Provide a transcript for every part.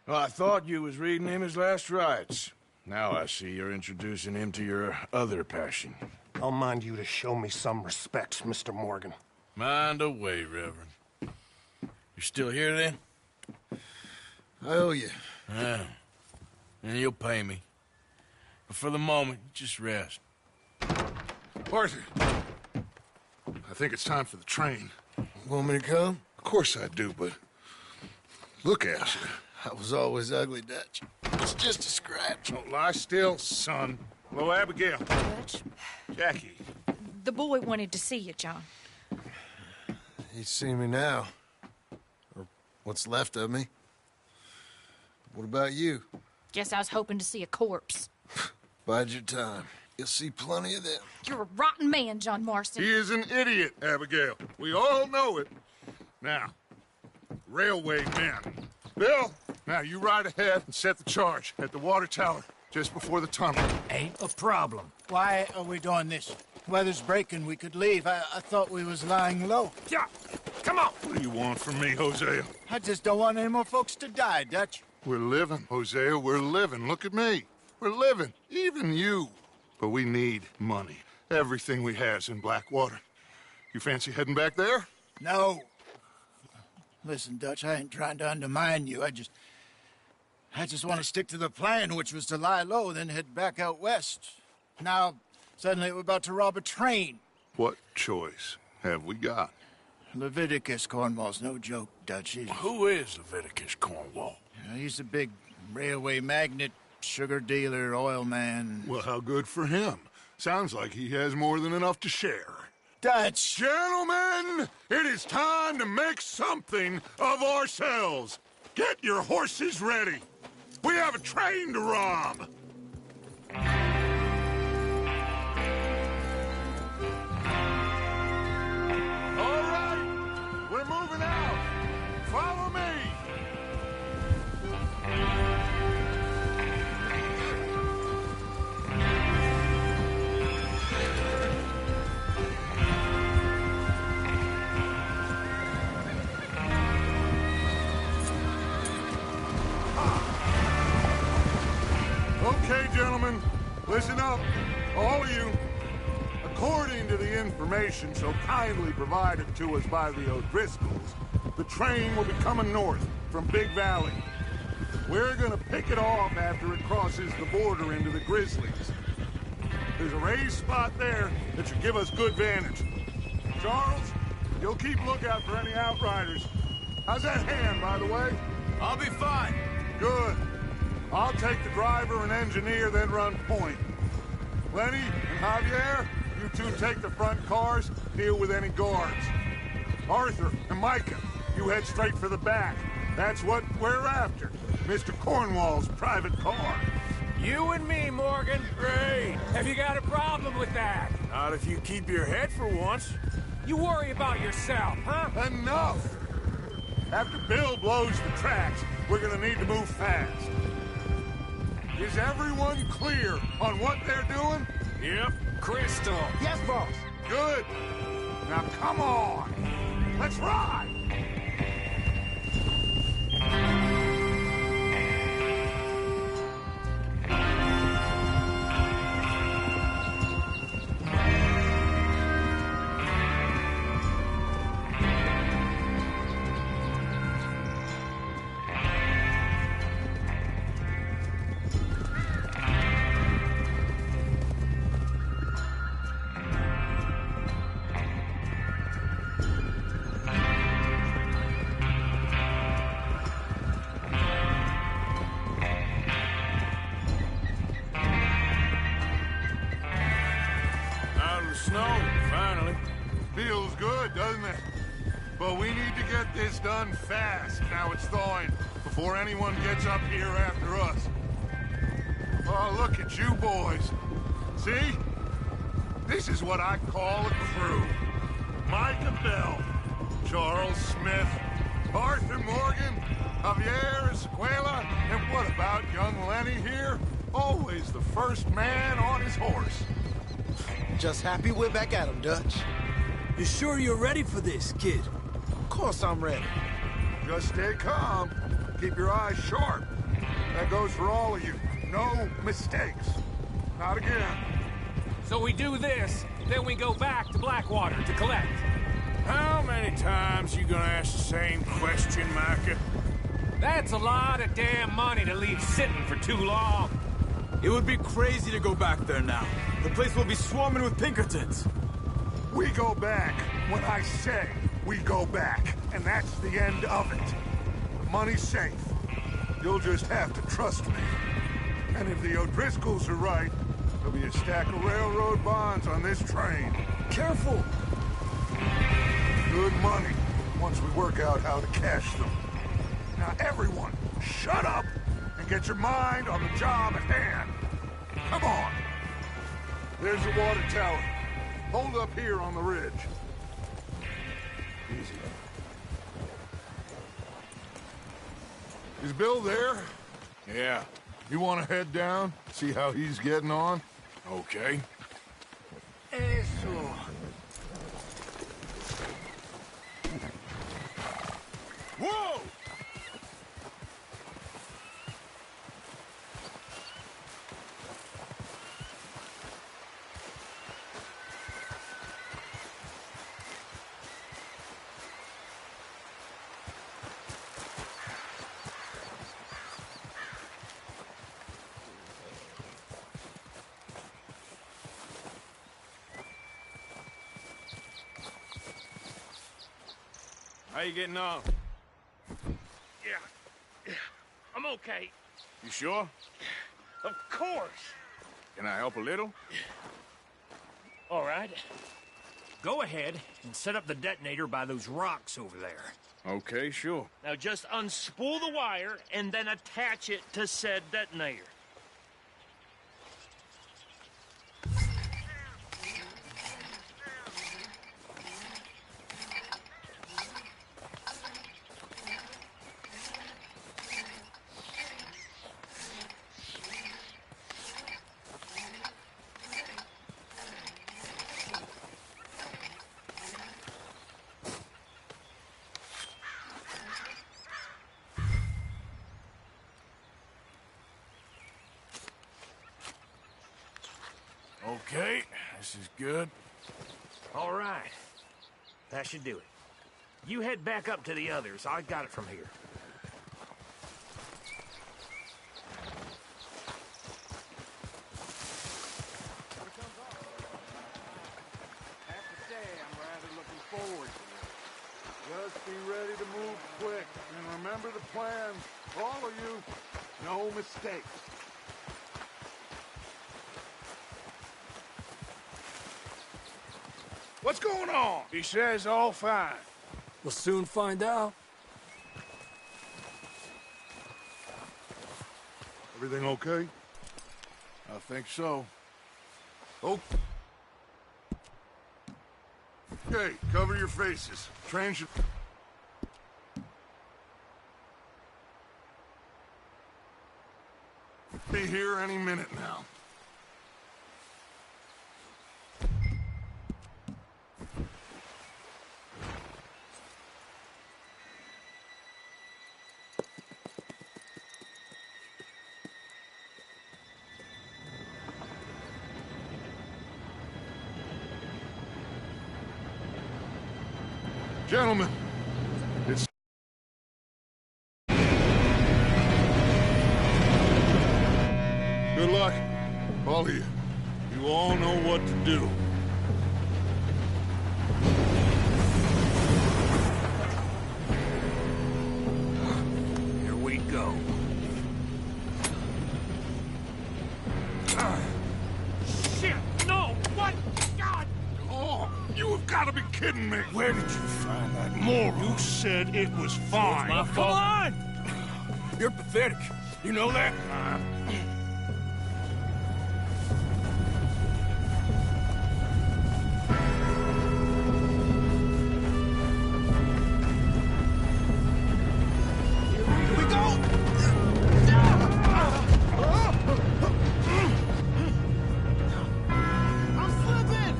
Well, I thought you was reading him his last rites. Now I see you're introducing him to your other passion. I'll mind you to show me some respect, Mr. Morgan. Mind away, Reverend. You still here, then? I owe you. Yeah. And you'll pay me. But for the moment, just rest. Arthur, I think it's time for the train. Want me to come? Of course I do, but look at you. I was always ugly, Dutch. It's just a scratch. Don't lie still, son. Hello, Abigail. Dutch, Jackie. the boy wanted to see you, John. He's seen me now. Or what's left of me. What about you? Guess I was hoping to see a corpse. Bide your time. You'll see plenty of them. You're a rotten man, John Marston. He is an idiot, Abigail. We all know it. Now, railway men. Bill, now you ride ahead and set the charge at the water tower just before the tunnel. Ain't a problem. Why are we doing this? Weather's breaking, we could leave. I thought we was lying low. Yeah, come on. What do you want from me, Hosea? I just don't want any more folks to die, Dutch. We're living, Hosea, we're living. Look at me. We're living, even you. But we need money. Everything we has in Blackwater. You fancy heading back there? No. Listen, Dutch, I ain't trying to undermine you. I just want to stick to the plan, which was to lie low, then head back out west. Now, suddenly we're about to rob a train. What choice have we got? Leviticus Cornwall's no joke, Dutch. Who is Leviticus Cornwall? He's a big railway magnate, sugar dealer, oil man. Well, how good for him. Sounds like he has more than enough to share. Dutch! Gentlemen, it is time to make something of ourselves. Get your horses ready. We have a train to rob. All right, we're moving out. Follow me. Okay, gentlemen, listen up, all of you. According to the information so kindly provided to us by the O'Driscolls, the train will be coming north from Big Valley. We're gonna pick it off after it crosses the border into the Grizzlies. There's a raised spot there that should give us good vantage. Charles, you'll keep lookout for any outriders. How's that hand, by the way? I'll be fine. Good. I'll take the driver and engineer, then run point. Lenny and Javier, you two take the front cars, deal with any guards. Arthur and Micah, you head straight for the back. That's what we're after. Mr. Cornwall's private car. You and me, Morgan. Great. Have you got a problem with that? Not if you keep your head for once. You worry about yourself, huh? Enough! After Bill blows the tracks, we're gonna need to move fast. Is everyone clear on what they're doing? Yep. Crystal. Yes, boss. Good. Now come on. Let's ride. snow, finally. Feels good, doesn't it? But we need to get this done fast, now it's thawing, before anyone gets up here after us. Oh, look at you boys. See? This is what I call a crew. Micah Bell, Charles Smith, Arthur Morgan, Javier Escuela, and what about young Lenny here? Always the first man on his horse. Just happy we're back at 'em, Dutch. You sure you're ready for this, kid? Of course I'm ready. Just stay calm. Keep your eyes sharp. That goes for all of you. No mistakes. Not again. So we do this, then we go back to Blackwater to collect. How many times you gonna ask the same question, Micah? That's a lot of damn money to leave sitting for too long. It would be crazy to go back there now. The place will be swarming with Pinkertons. We go back when I say we go back, and that's the end of it. The money's safe. You'll just have to trust me. And if the O'Driscolls are right, there'll be a stack of railroad bonds on this train. Careful! Good money, once we work out how to cash them. Now everyone, shut up and get your mind on the job at hand. Come on. There's the water tower. Hold up here on the ridge. Easy. Is Bill there? Yeah, You want to head down, see how he's getting on? okay. Eso. Whoa! How you getting on? Yeah, I'm okay. You sure? Of course. Can I help a little? All right. Go ahead and set up the detonator by those rocks over there. Okay, sure. Now just unspool the wire and then attach it to said detonator. Okay, this is good. All right. That should do it. You head back up to the others. I got it from here. Have to say, I'm rather looking forward to it. Just be ready to move quick, and remember the plan. All of you, no mistakes. What's going on? He says all fine. We'll soon find out. Everything okay? I think so. Oh. Okay, cover your faces. Train should... be here any minute now. Gentlemen, it's... Good luck, all of you. You all know what to do. Here we go. Shit! No! What? God! gotta be kidding me! Where did you find that moron? You said it was fine. My fault. Come on! You're pathetic. You know that? Here we go! I'm slipping!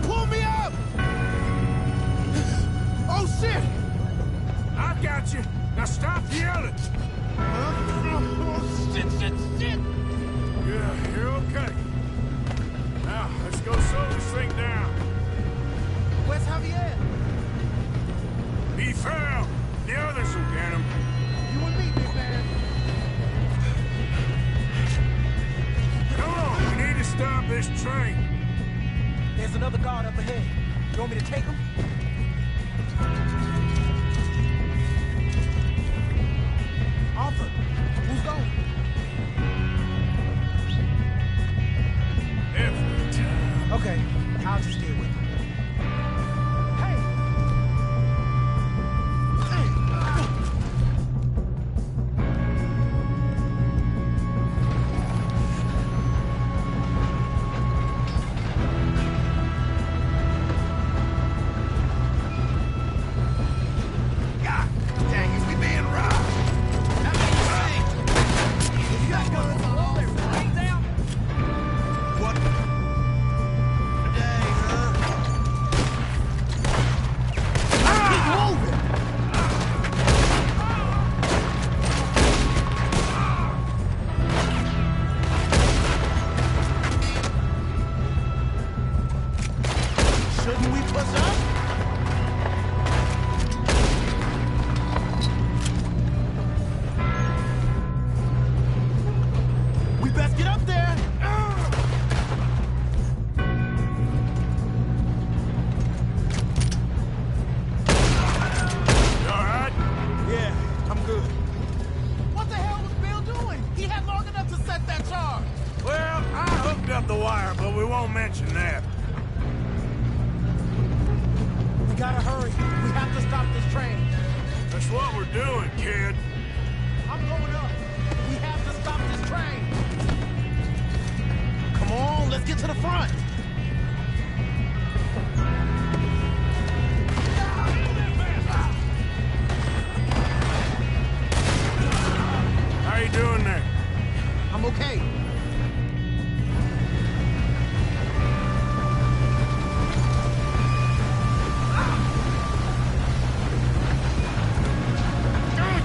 Pull me up! Oh, shit! I've got you. Now stop yelling. Oh, shit! Yeah, you're okay. Now, let's go slow this thing down. Where's Javier? He fell. The others will get him. You and me, big man. Come on, we need to stop this train. There's another guard up ahead. You want me to take him? Arthur, who's going? Every time. Okay, I'll just deal with him. Hey! God dang it, we being robbed. You got guns all over. Right down. What? Dang, Shouldn't we push up? We best get up there. You all right? Yeah, I'm good. What the hell was Bill doing? He had long enough to set that charge. Well, I hooked up the wire, but we won't mention that. We gotta hurry. We have to stop this train. That's what we're doing, kid. I'm going up. We have to stop this train. Come on, let's get to the front. How you doing there? I'm okay.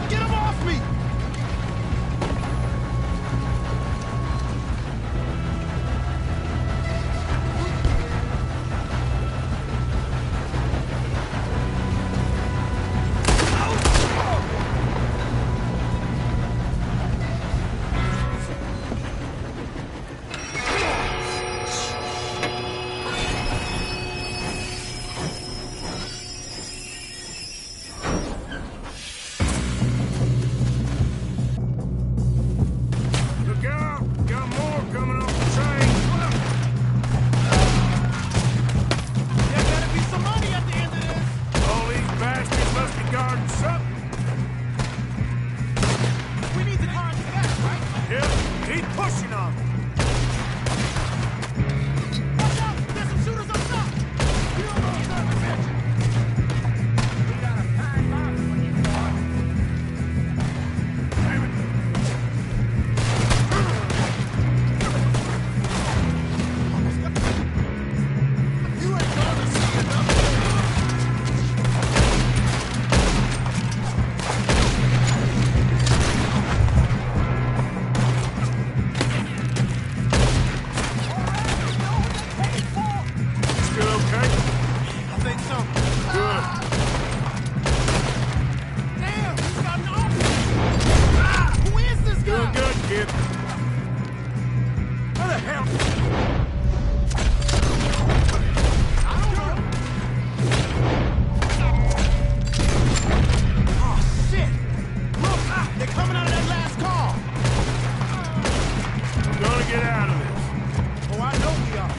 Get him off me! Look out! Got more coming off the train. There better be some money at the end of this. All these bastards must be guarding something. We need the car to that, right? Yep, keep pushing on them. Watch out! There's some shooters up top! You don't know what's up, bitch! We got a fine box when you start. You ain't gonna see enough. Still okay? I think so. Good. Damn, he's got an officer! Who is this guy? Doing good, kid. Where the hell? I don't know. Oh, shit! Look, they're coming out of that last car. We're gonna get out of this. Oh, I know we are.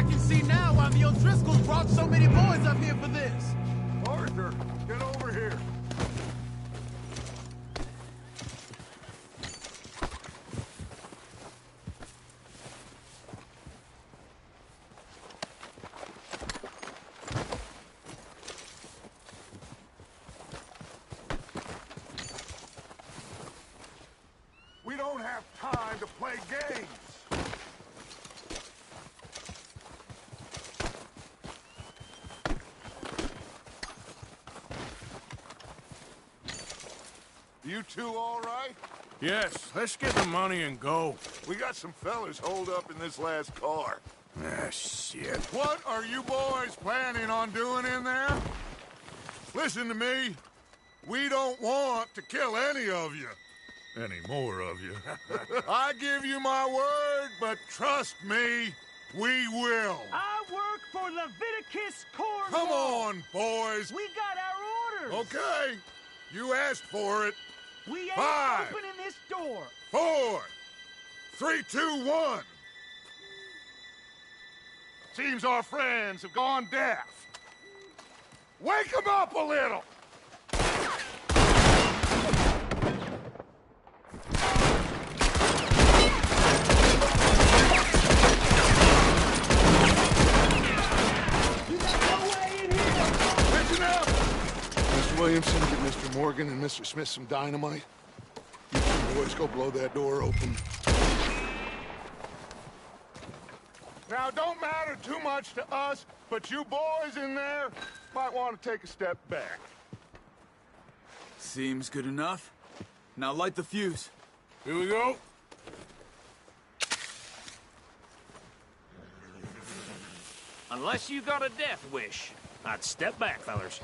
can see now why the O'Driscolls brought so many boys up here for this. Arthur, get over here. We don't have time to play games. You two all right? Yes, let's get the money and go. We got some fellas holed up in this last car. Ah, shit. What are you boys planning on doing in there? Listen to me. We don't want to kill any of you. Any more of you. I give you my word, but trust me, we will. I work for Leviticus Corps. Come on, boys. We got our orders. Okay. You asked for it. We ain't 5, opening this door. 4, 3, 2, 1. Seems our friends have gone deaf. Wake them up a little. Listen up. Mr. Williamson, get Mr. Morgan and Mr. Smith some dynamite. You two boys go blow that door open. Now, don't matter too much to us, but you boys in there might want to take a step back. Seems good enough. Now light the fuse. Here we go. Unless you got a death wish, I'd step back, fellers.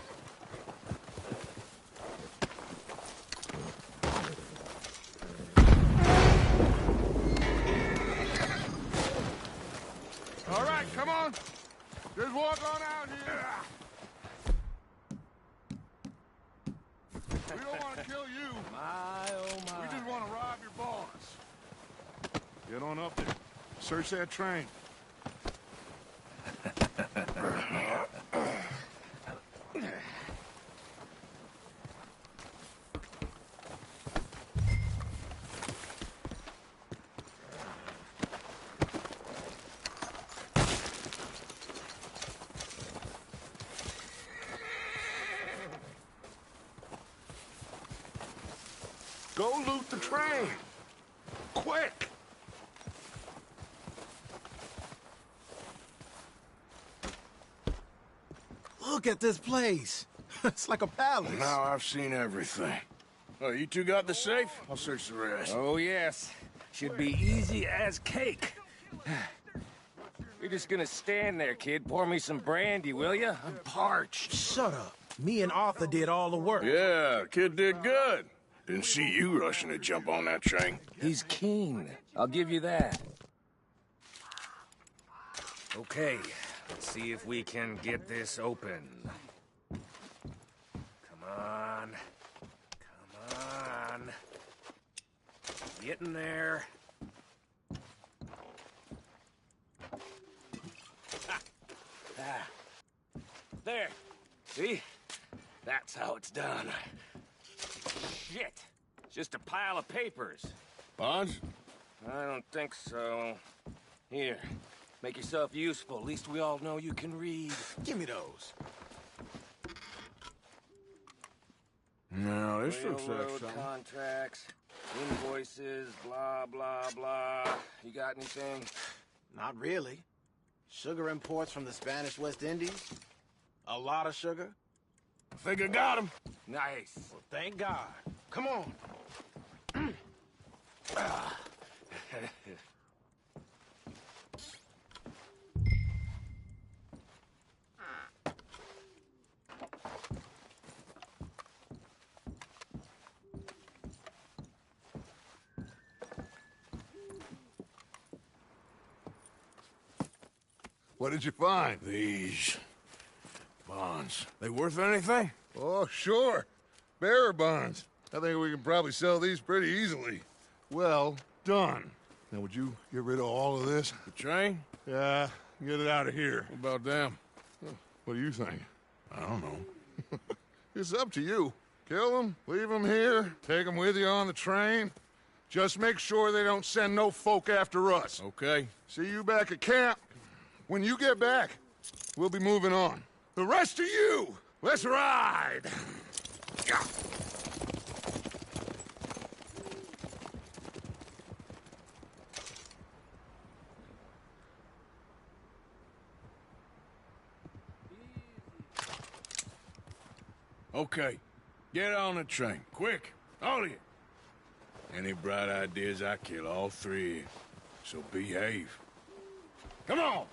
All right, come on. Just walk on out here. We don't want to kill you. My, oh my. We just want to rob your boss. Get on up there. Search that train. Go loot the train. Quick! Look at this place. It's like a palace. Now I've seen everything. Oh, you two got the safe? I'll search the rest. Oh, yes. Should be easy as cake. You're just gonna stand there, kid. Pour me some brandy, will you? I'm parched. Shut up. Me and Arthur did all the work. Yeah, kid did good. Didn't see you rushing to jump on that train. He's keen. I'll give you that. Okay, let's see if we can get this open. Come on. Come on. Get in there. Ah. There. See? That's how it's done. Shit. It's just a pile of papers. Bonds? I don't think so. Here. Make yourself useful. At least we all know you can read. Give me those. No, this looks like Railroad something. contracts, invoices, blah, blah, blah. You got anything? Not really. Sugar imports from the Spanish West Indies. A lot of sugar. I think I got him. Nice. Well, thank God. Come on. What did you find? These bonds. They worth anything? Oh, sure. Bearer bonds. I think we can probably sell these pretty easily. Well done. Now, would you get rid of all of this? The train? Yeah, Get it out of here. What about them? What do you think? I don't know. It's up to you. Kill them, leave them here, take them with you on the train. Just make sure they don't send no folk after us. Okay. See you back at camp. When you get back, we'll be moving on. The rest of you, let's ride! Yeah. Okay. Get on the train. Quick. All of you. Any bright ideas, I kill all three of you. So behave. Come on!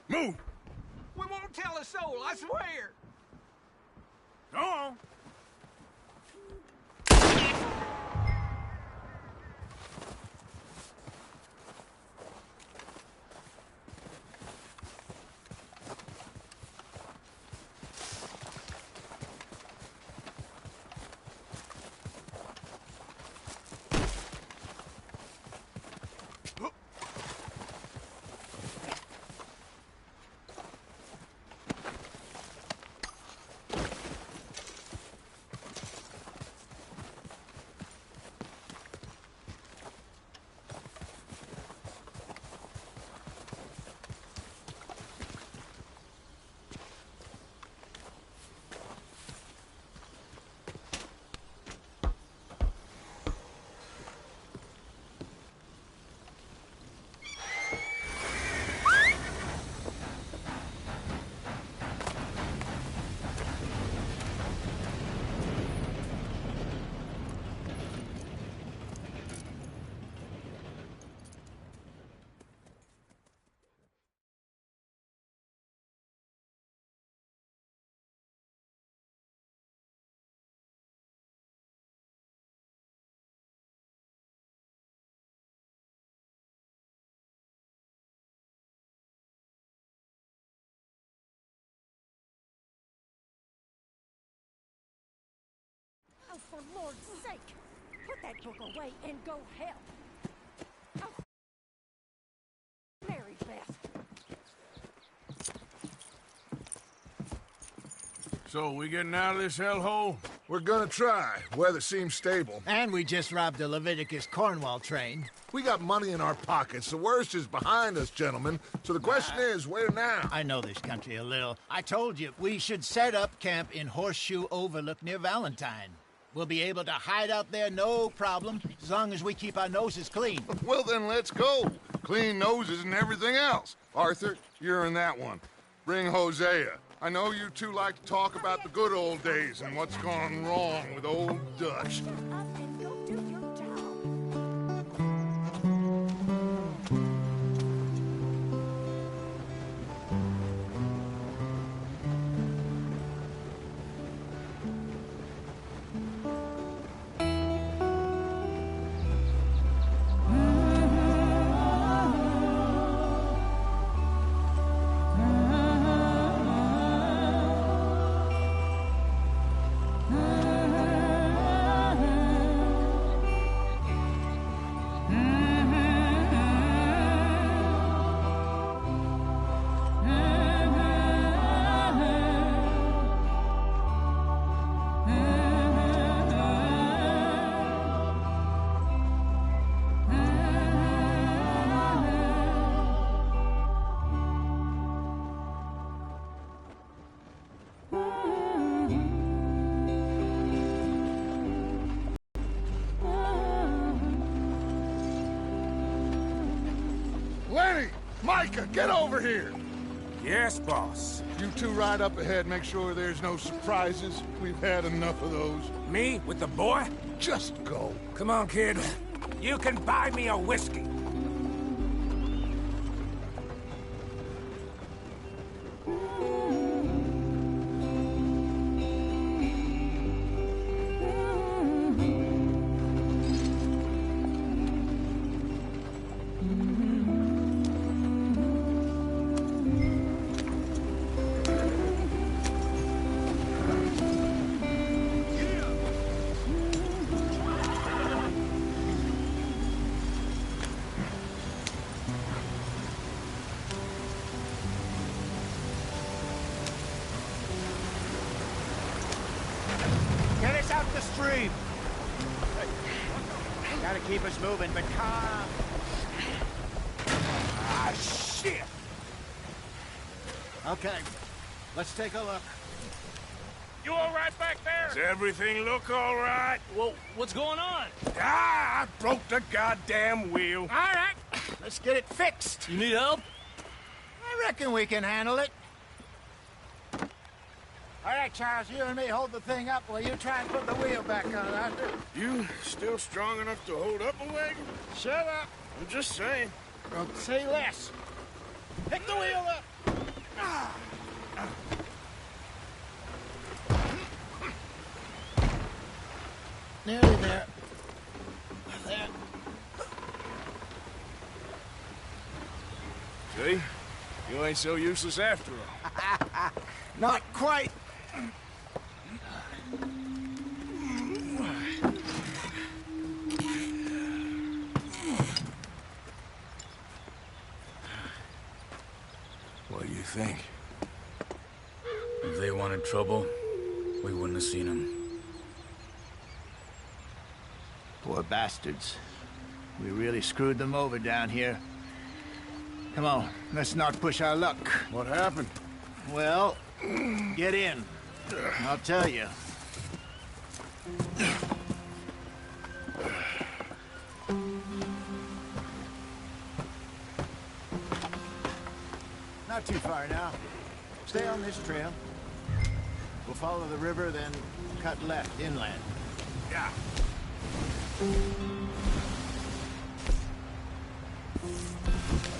Move! We won't tell a soul, I swear. Go on! Oh, for Lord's sake! Put that book away and go help! Oh. Mary Beth! So, we getting out of this hellhole? We're gonna try. Weather seems stable. And we just robbed the Leviticus Cornwall train. We got money in our pockets. The worst is behind us, gentlemen. So the question is, where now? I know this country a little. I told you, we should set up camp in Horseshoe Overlook near Valentine. We'll be able to hide out there, no problem, as long as we keep our noses clean. Well, then let's go. Clean noses and everything else. Arthur, you're in that one. Bring Hosea. I know you two like to talk about the good old days and what's gone wrong with old Dutch. Up and go do your job! Lenny! Micah, get over here! Yes, boss. You two ride up ahead, make sure there's no surprises. We've had enough of those. Me with the boy? Just go. Come on, kid. You can buy me a whiskey. free. Gotta keep us moving, but calm. Ah, shit! Okay, let's take a look. You all right back there? Does everything look all right? Well, what's going on? Ah, I broke the goddamn wheel. All right, let's get it fixed. You need help? I reckon we can handle it. All right, Charles, you and me hold the thing up while you try and put the wheel back on, Arthur. You still strong enough to hold up a wagon? Shut up. I'm just saying. Don't say less. Pick the wheel up. Ah. Nearly there. There. See? You ain't so useless after all. Not quite. What do you think? If they wanted trouble, we wouldn't have seen them. Poor bastards. We really screwed them over down here. Come on, let's not push our luck. What happened? Well, get in. I'll tell you. Not too far now. Stay on this trail. We'll follow the river, then cut left inland. Yeah.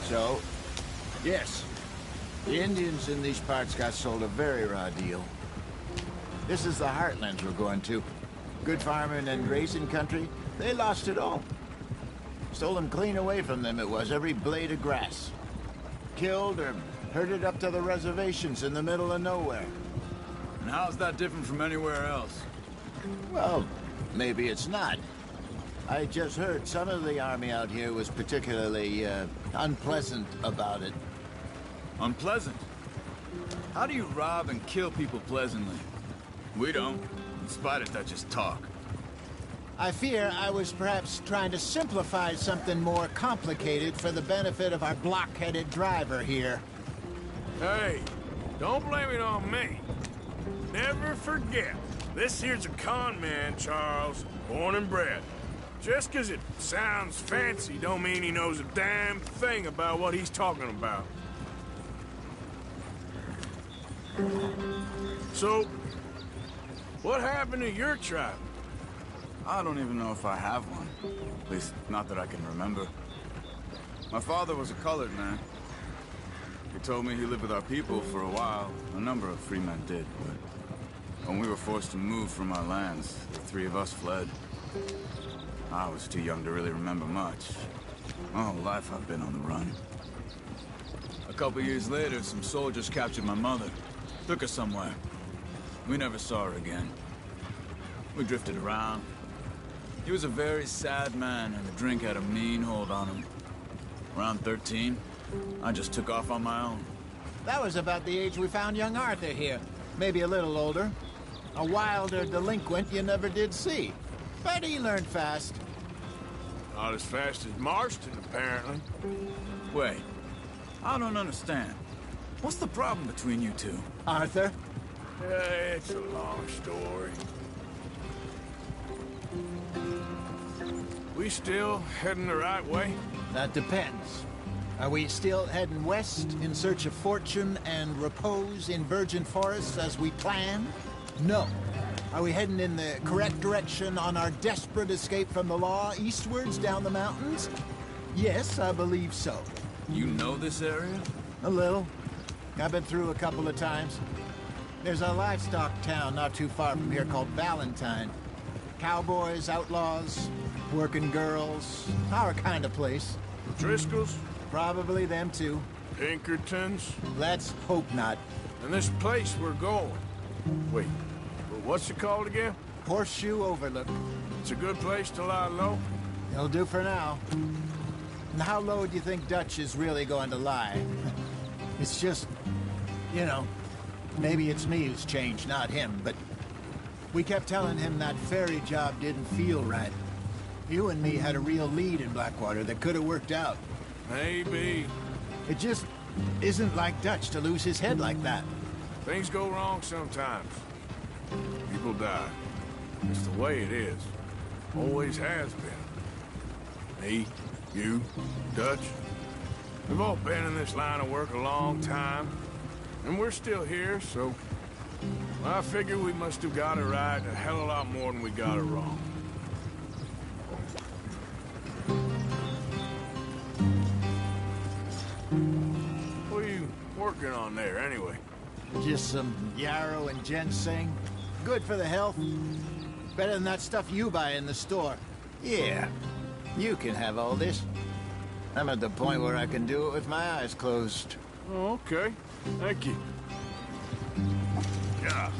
So, yes, the Indians in these parts got sold a very raw deal. This is the heartlands we're going to. Good farming and grazing country, they lost it all. Stolen clean away from them it was, every blade of grass. Killed or herded up to the reservations in the middle of nowhere. And how's that different from anywhere else? Well, maybe it's not. I just heard some of the army out here was particularly, unpleasant about it. Unpleasant? How do you rob and kill people pleasantly? We don't, in spite of Dutch's talk. I fear I was perhaps trying to simplify something more complicated for the benefit of our block-headed driver here. Hey, don't blame it on me. Never forget, this here's a con man, Charles, born and bred. Just 'cause it sounds fancy don't mean he knows a damn thing about what he's talking about. So, what happened to your tribe? I don't even know if I have one. At least, not that I can remember. My father was a colored man. He told me he lived with our people for a while. A number of free men did, but when we were forced to move from our lands, the three of us fled. I was too young to really remember much. My whole life I've been on the run. A couple years later, some soldiers captured my mother. Took her somewhere. We never saw her again. We drifted around. He was a very sad man, and the drink had a mean hold on him. Around 13, I just took off on my own. That was about the age we found young Arthur here. Maybe a little older. A wilder delinquent you never did see. But he learned fast. Not as fast as Marston, apparently. Wait, I don't understand. What's the problem between you two? Arthur? It's a long story. We still heading the right way? That depends. Are we still heading west in search of fortune and repose in virgin forests as we planned? No. Are we heading in the correct direction on our desperate escape from the law eastwards down the mountains? Yes, I believe so. You know this area? A little. I've been through a couple of times. There's a livestock town not too far from here called Valentine. Cowboys, outlaws, working girls, our kind of place. Driscolls? Probably them too. Pinkertons? Let's hope not. And this place we're going. Wait, what's it called again? Horseshoe Overlook. It's a good place to lie low? It'll do for now. And how low do you think Dutch is really going to lie? It's just, you know, maybe it's me who's changed, not him, but We kept telling him that ferry job didn't feel right. You and me had a real lead in Blackwater that could have worked out. Maybe. It just isn't like Dutch to lose his head like that. Things go wrong sometimes. People die. It's the way it is. Always has been. Me, you, Dutch. We've all been in this line of work a long time. And we're still here, so... I figure we must have got it right a hell of a lot more than we got it wrong. What are you working on there, anyway? Just some yarrow and ginseng. Good for the health. Better than that stuff you buy in the store. Yeah, you can have all this. I'm at the point where I can do it with my eyes closed. Oh, okay. Thank you. Yeah.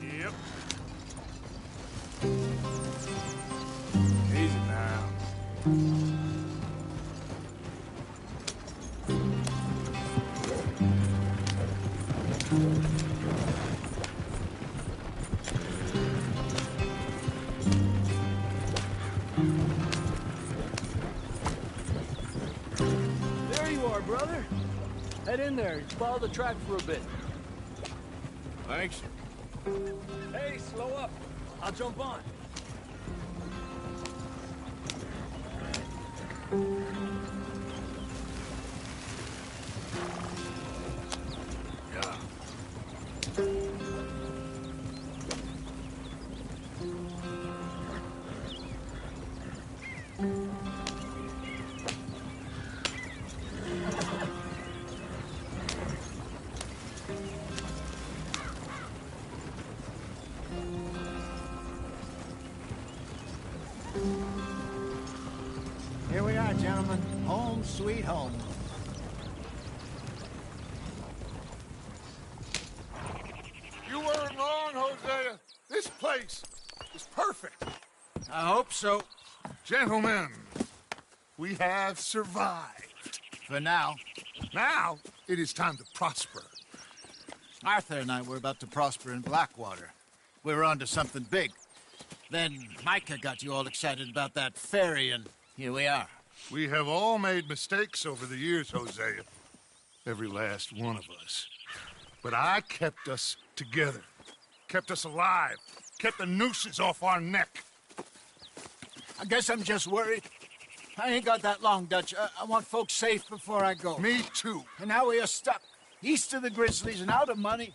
Yep. Easy now. There you are, brother. Head in there. Follow the track for a bit. Thanks. Hey, slow up. I'll jump on. Yeah. Here we are, gentlemen. Home sweet home. You weren't wrong, Hosea. This place is perfect. I hope so. Gentlemen, we have survived. For now. Now, it is time to prosper. Arthur and I were about to prosper in Blackwater. We were onto something big. Then Micah got you all excited about that ferry, and here we are. We have all made mistakes over the years, Hosea. Every last one of us. But I kept us together. Kept us alive. Kept the nooses off our neck. I guess I'm just worried. I ain't got that long, Dutch. I want folks safe before I go. Me too. And now we are stuck. East of the Grizzlies and out of money.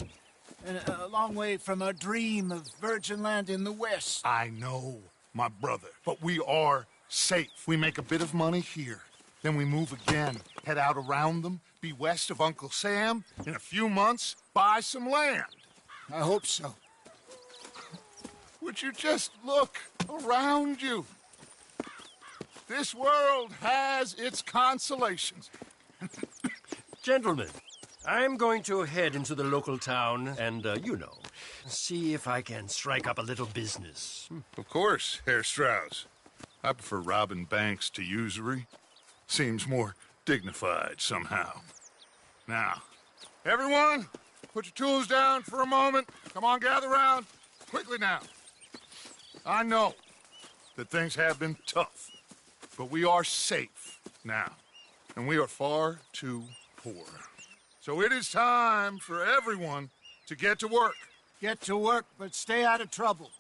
And a long way from our dream of virgin land in the west. I know, my brother. But we are safe. We make a bit of money here. Then we move again. Head out around them. Be west of Uncle Sam. In a few months, buy some land. I hope so. Would you just look around you? This world has its consolations. Gentlemen, I'm going to head into the local town and, see if I can strike up a little business. Of course, Herr Strauss. I prefer robbing banks to usury. Seems more dignified somehow. Now, everyone, put your tools down for a moment. Come on, gather round. Quickly now. I know that things have been tough, but we are safe now, and we are far too poor. So it is time for everyone to get to work. Get to work, but stay out of trouble.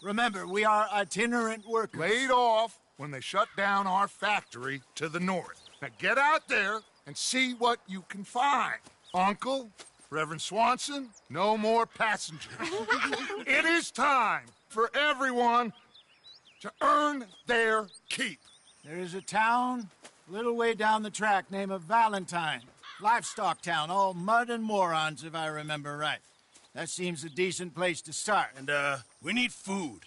Remember, we are itinerant workers. Laid off when they shut down our factory to the north. Now get out there and see what you can find. Uncle, Reverend Swanson, no more passengers. It is time for everyone to earn their keep. There is a town a little way down the track named Valentine. Livestock town, all mud and morons, if I remember right. That seems a decent place to start. And, we need food.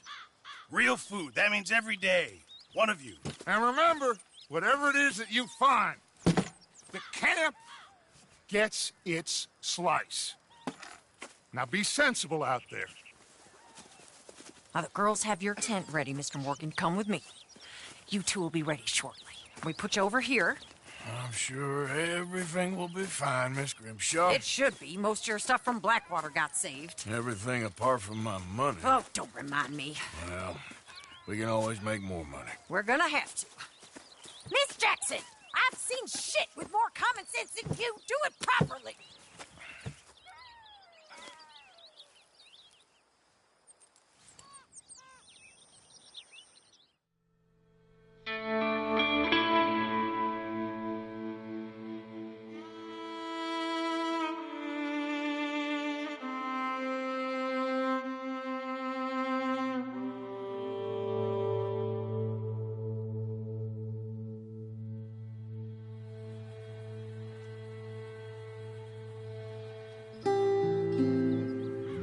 Real food. That means every day. One of you. And remember, whatever it is that you find, the camp gets its slice. Now be sensible out there. Now, the girls have your tent ready, Mr. Morgan. Come with me. You two will be ready shortly. We put you over here. I'm sure everything will be fine, Miss Grimshaw. It should be. Most of your stuff from Blackwater got saved. Everything apart from my money. Oh, don't remind me. Well, we can always make more money. We're gonna have to. Miss Jackson, I've seen shit with more common sense than you. Do it properly.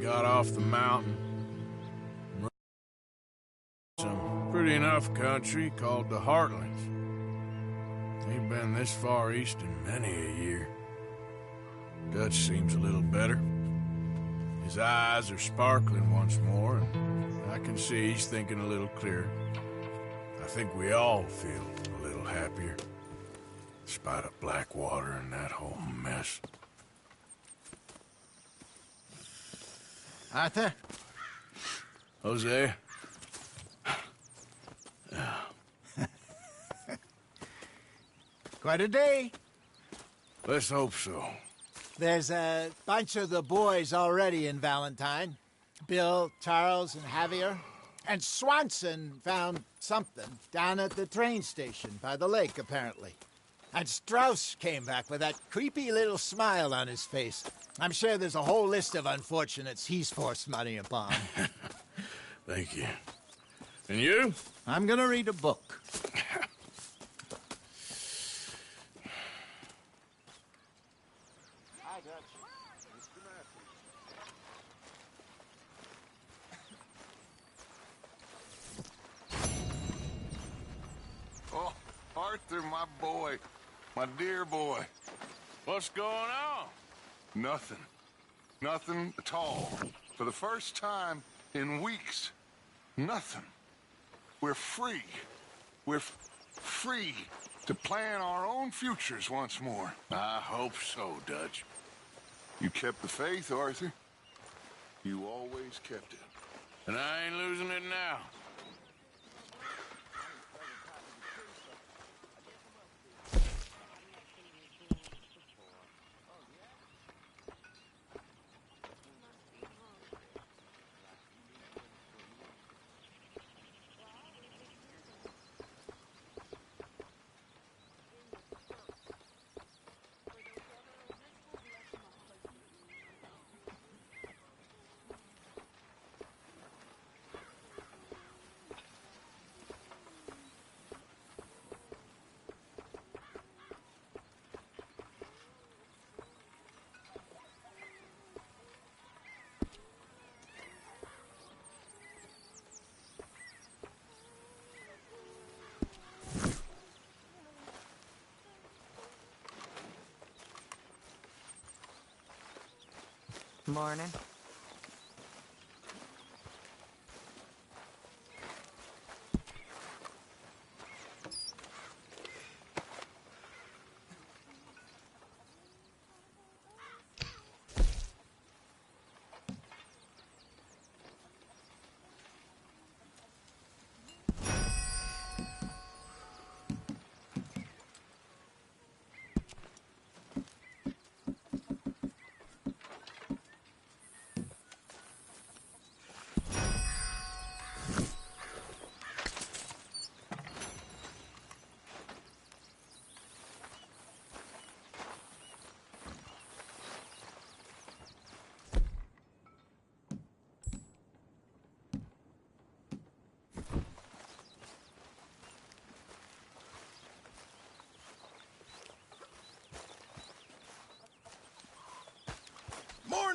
Got off the mountain. Some pretty enough country called the Heartlands. Ain't been this far east in many a year. Dutch seems a little better. His eyes are sparkling once more, and I can see he's thinking a little clearer. I think we all feel a little happier, despite of Blackwater and that whole mess. Arthur? Jose? Quite a day. Let's hope so. There's a bunch of the boys already in Valentine. Bill, Charles, and Javier. And Swanson found something down at the train station by the lake, apparently. And Strauss came back with that creepy little smile on his face. I'm sure there's a whole list of unfortunates he's forced money upon. Thank you. And you? I'm gonna read a book. Oh, Arthur, my boy. My dear boy. What's going on? Nothing. Nothing at all. For the first time in weeks, nothing. We're free. We're free to plan our own futures once more. I hope so, Dutch. You kept the faith, Arthur. You always kept it. And I ain't losing it now. Morning.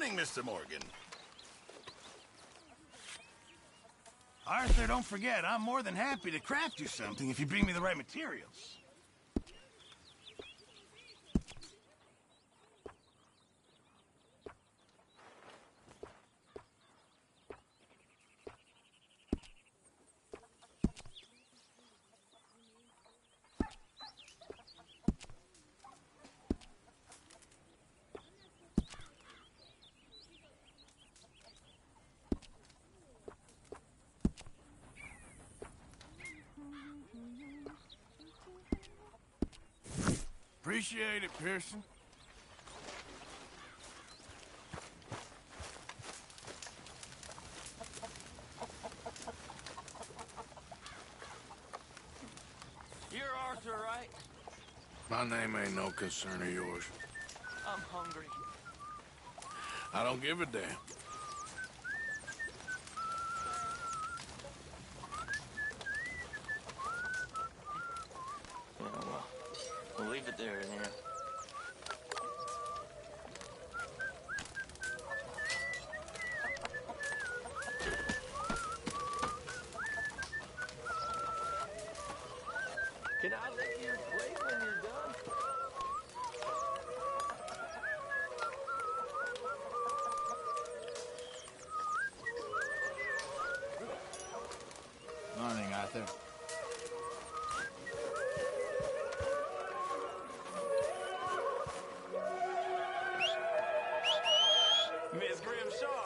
evening, Mr. Morgan. Arthur, don't forget, I'm more than happy to craft you something if you bring me the right materials. Appreciate it, Pearson. You're Arthur, right? My name ain't no concern of yours. I'm hungry. I don't give a damn. Yeah, well, we'll leave it there then. Can I let you wait when you're done? Morning, Arthur. Miss Grimshaw.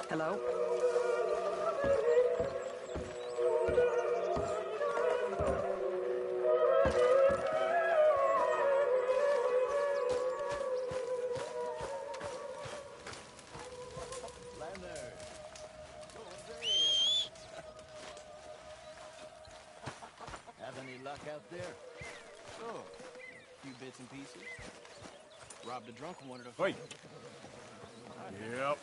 Hello? Have any luck out there? Sure. A few bits and pieces. Robbed a drunken one at a... Wait. Yep.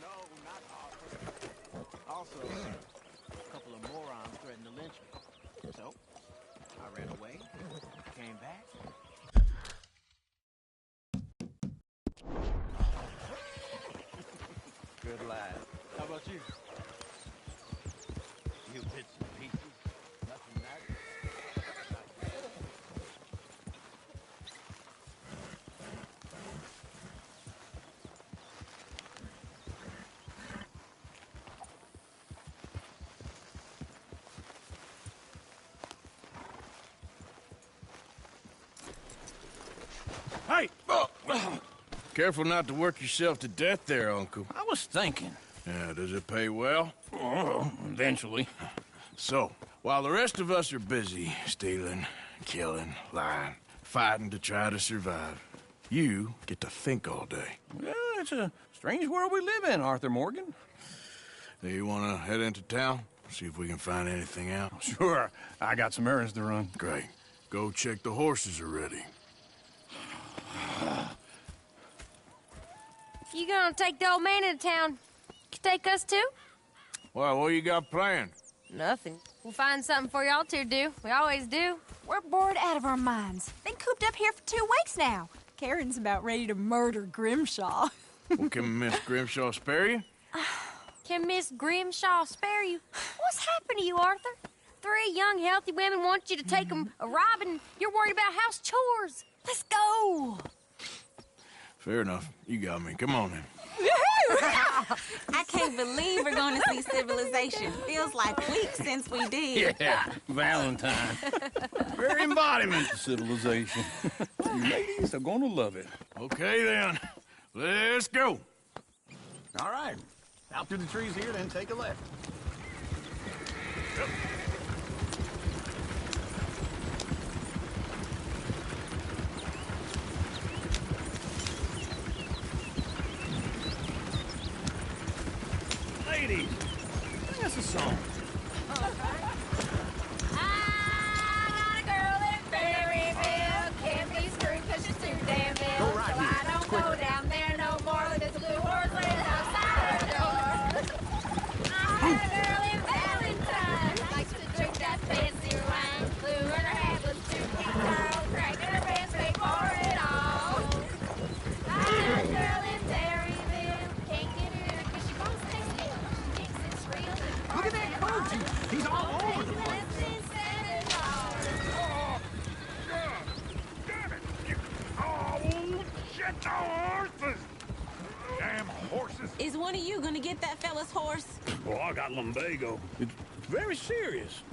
No, not Arthur. Also, a couple of morons threatened to lynch me. So, I ran away, came back. Good lad. How about you? You bits and pieces. Nothing matters. Hey! Careful not to work yourself to death there, Uncle. I was thinking. Yeah, does it pay well? Oh, eventually. So, while the rest of us are busy stealing, killing, lying, fighting to try to survive, you get to think all day. Well, it's a strange world we live in, Arthur Morgan. Do you want to head into town? See if we can find anything out? Sure. I got some errands to run. Great. Go check the horses are ready. You gonna take the old man into town? You take us too? Well, what you got planned? Nothing. We'll find something for y'all two to do. We always do. We're bored out of our minds. Been cooped up here for 2 weeks now. Karen's about ready to murder Grimshaw. Well, can Miss Grimshaw spare you? Can Miss Grimshaw spare you? What's happened to you, Arthur? 3 young, healthy women want you to take them a robbing. You're worried about house chores. Let's go. Fair enough. You got me. Come on then. I can't believe we're going to see civilization. Feels like weeks since we did. Yeah, Valentine. Very embodiment of civilization. You ladies are gonna love it. Okay then. Let's go. All right. Out through the trees here, then take a left. Yep. Ladies, bring us a song. Go right here. I don't go down there no more. There's a blue horse laying outside the door. I had a girl in Valentine. Likes to drink that fancy wine. Blue in her hat was 2 feet tall. Cracking her pants, paid for it all. I had a girl in Berryville. Can't get her because she won't stay still. She thinks it's real. Look at that coach. He's all over the place. Shit, horses! Damn horses! Is one of you gonna get that fella's horse? Well, I got lumbago. It's very serious.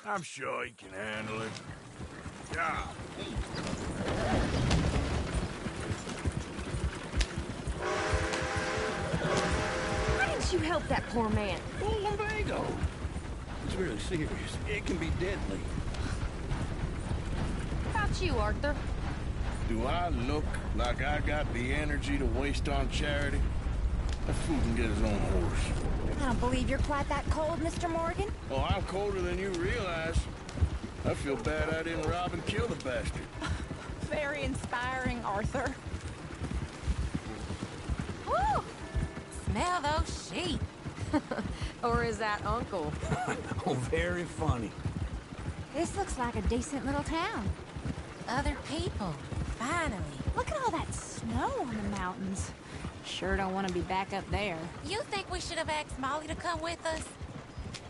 I'm sure he can handle it. Yeah. Why didn't you help that poor man? Well, lumbago. It's really serious. It can be deadly. How about you, Arthur? Do I look like I got the energy to waste on charity? That fool can get his own horse. I don't believe you're quite that cold, Mr. Morgan. Oh, I'm colder than you realize. I feel bad I didn't rob and kill the bastard. Very inspiring, Arthur. Woo! Smell those sheep. Or is that Uncle? Oh, very funny. This looks like a decent little town. Other people. Finally. Look at all that snow on the mountains. Sure don't want to be back up there. You think we should have asked Molly to come with us?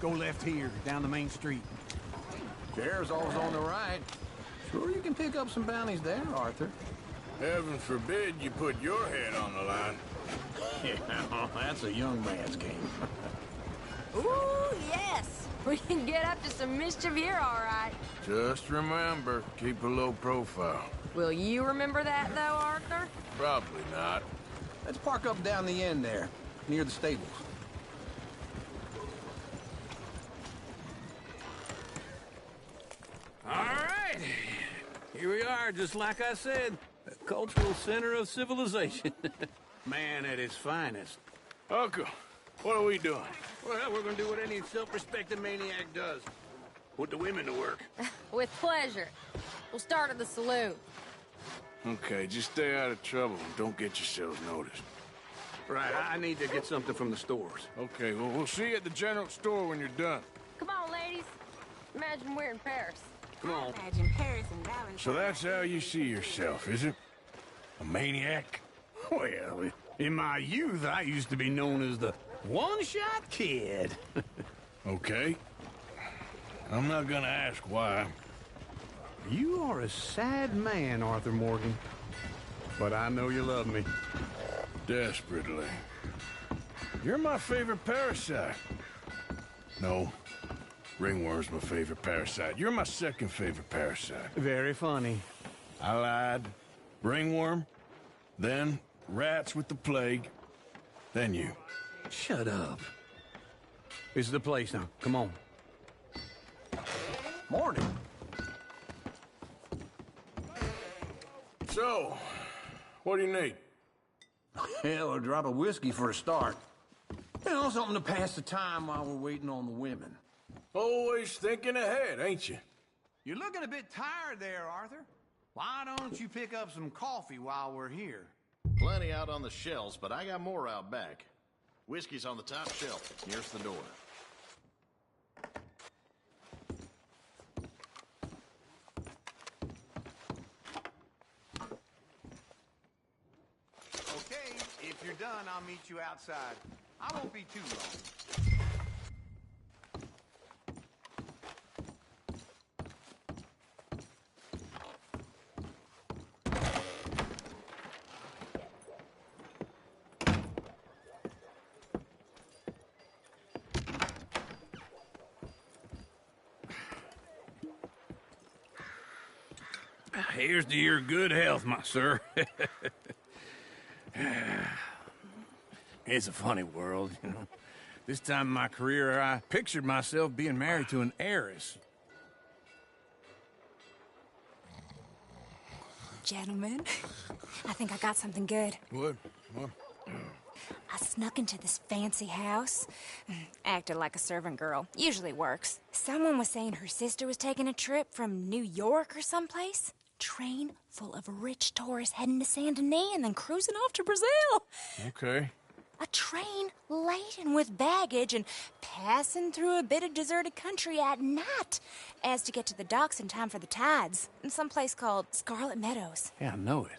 Go left here, down the main street. Sheriff's always on the right. Sure you can pick up some bounties there, Arthur. Heaven forbid you put your head on the line. Yeah, that's a young man's game. Ooh, yes. We can get up to some mischief here, all right. Just remember, keep a low profile. Will you remember that, though, Arthur? Probably not. Let's park up down the end there, near the stables. All right. Here we are, just like I said. A cultural center of civilization. Man at his finest. Uncle, what are we doing? Well, we're gonna do what any self-respecting maniac does. Put the women to work. With pleasure. We'll start at the saloon. Okay, just stay out of trouble and don't get yourselves noticed. Right, I need to get something from the stores. Okay, well, we'll see you at the general store when you're done. Come on, ladies. Imagine we're in Paris. Come on. Imagine Paris and Valentine. So that's how you see yourself, is it? A maniac? Well, in my youth, I used to be known as the one-shot kid. Okay. I'm not gonna ask why. You are a sad man, Arthur Morgan. But I know you love me. Desperately. You're my favorite parasite. No. Ringworm's my favorite parasite. You're my second favorite parasite. Very funny. I lied. Ringworm, then rats with the plague, then you. Shut up. This is the place now. Come on. Morning. So, what do you need? Hell, a drop of whiskey for a start. You know, something to pass the time while we're waiting on the women. Always thinking ahead, ain't you? You're looking a bit tired there, Arthur. Why don't you pick up some coffee while we're here? Plenty out on the shelves, but I got more out back. Whiskey's on the top shelf, nearest the door. Okay, if you're done, I'll meet you outside. I won't be too long. Here's to your good health, my sir. It's a funny world, you know. This time in my career, I pictured myself being married to an heiress. Gentlemen, I think I got something good. What I snuck into this fancy house. Acted like a servant girl. Usually works. Someone was saying her sister was taking a trip from New York or someplace. Train full of rich tourists heading to Saint Denis and then cruising off to Brazil. Okay. A train laden with baggage and passing through a bit of deserted country at night as to get to the docks in time for the tides in some place called Scarlet Meadows. Yeah, I know it.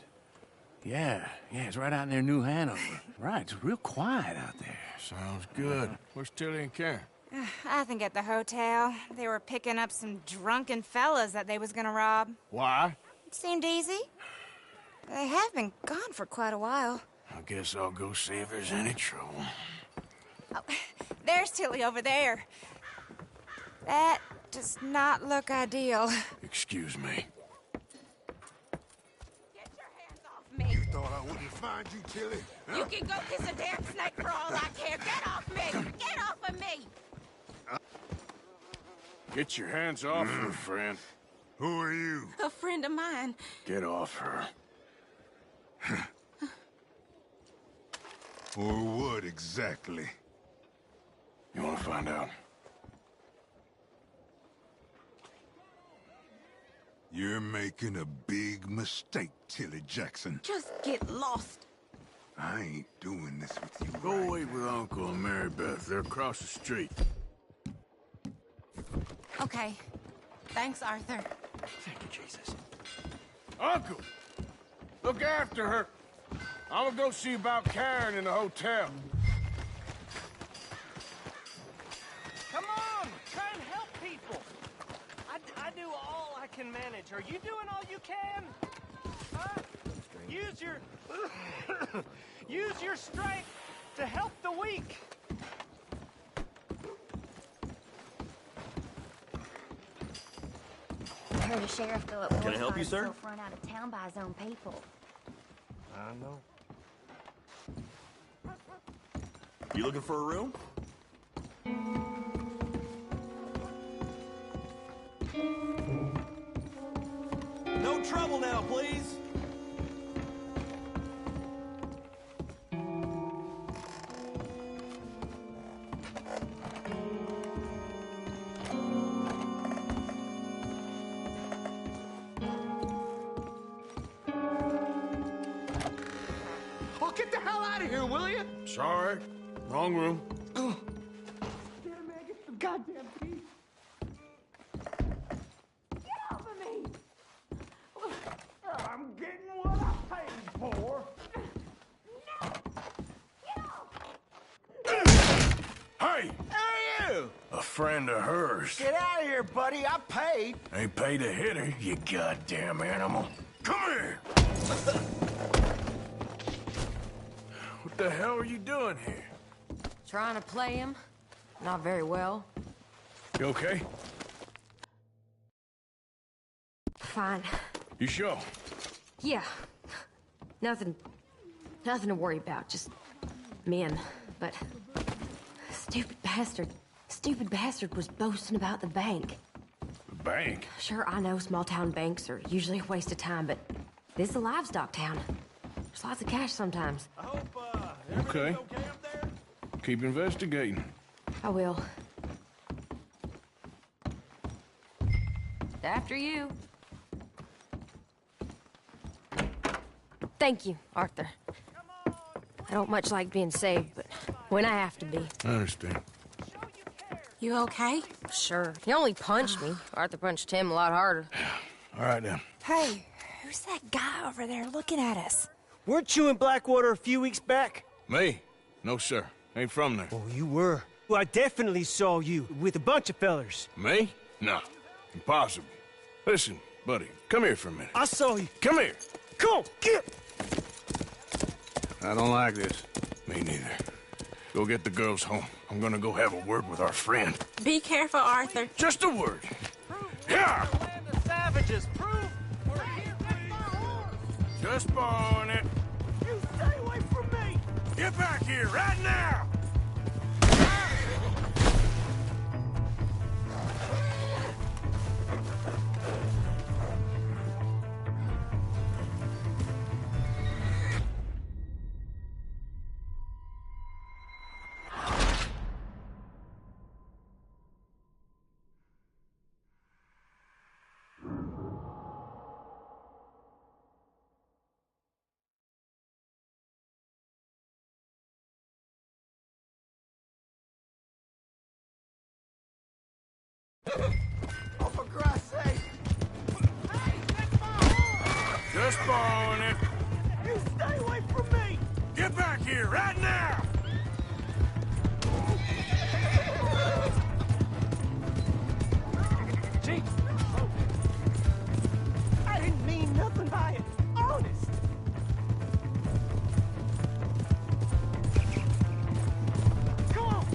Yeah, it's right out near New Hanover. Right, it's real quiet out there. Sounds good. Where's Tilly and Karen? I think at the hotel. They were picking up some drunken fellas that they was gonna rob. Why? It seemed easy. They have been gone for quite a while. I guess I'll go see if there's any trouble. Oh, there's Tilly over there. That does not look ideal. Excuse me. You thought I wouldn't find you, Tilly? You can go kiss a damn snake for all I care. Get off me! Get off of me! Get your hands off her, friend. Who are you? A friend of mine. Get off her. Or what exactly? You want to find out? You're making a big mistake, Tilly Jackson. Just get lost. I ain't doing this with you. Go wait with Uncle and Mary Beth. They're across the street. Okay. Thanks, Arthur. Thank you, Jesus. Uncle! Look after her. I'm gonna go see about Karen in the hotel. Come on! Try and help people! I do all I can manage. Are you doing all you can? Huh? Use your... use your strength to help the weak. I heard a sheriff go up Can I help you, sir? run out of town by his own people. I know. You looking for a room? No trouble now, please. Oh, get the hell out of here, will you? Sorry. Wrong room. Get him, man. Get some goddamn peace. Get off of me! I'm getting what I paid for. Hey! Hey, you! A friend of hers. Get out of here, buddy. I paid. Ain't paid to hit her, you goddamn animal. Come here! What the hell are you doing here? Trying to play him. Not very well. You okay? Fine. You sure? Yeah. Nothing to worry about. Just men. But stupid bastard was boasting about the bank. The bank? Sure, I know small town banks are usually a waste of time, but this is a livestock town. There's lots of cash sometimes. I hope, Okay. okay up there? Keep investigating. I will. After you. Thank you, Arthur. I don't much like being saved, but when I have to be. I understand. You okay? Sure. He only punched me. Arthur punched him a lot harder. All right, then. Hey, who's that guy over there looking at us? Weren't you in Blackwater a few weeks back? Me? No, sir. Ain't from there. Oh, you were. Well, I definitely saw you with a bunch of fellers. Me? No. Impossible. Listen, buddy, come here for a minute. I saw you. Come here. Come on, get! I don't like this. Me neither. Go get the girls home. I'm gonna go have a word with our friend. Be careful, Arthur. Just a word. Yeah! The savages, prove we're here. Just borrowing it. You stay away from me! Get back here right now! Oh, for Christ's sake! Just borrowing it. You stay away from me! Get back here, right now! Chief! I didn't mean nothing by it. Honest. Come on.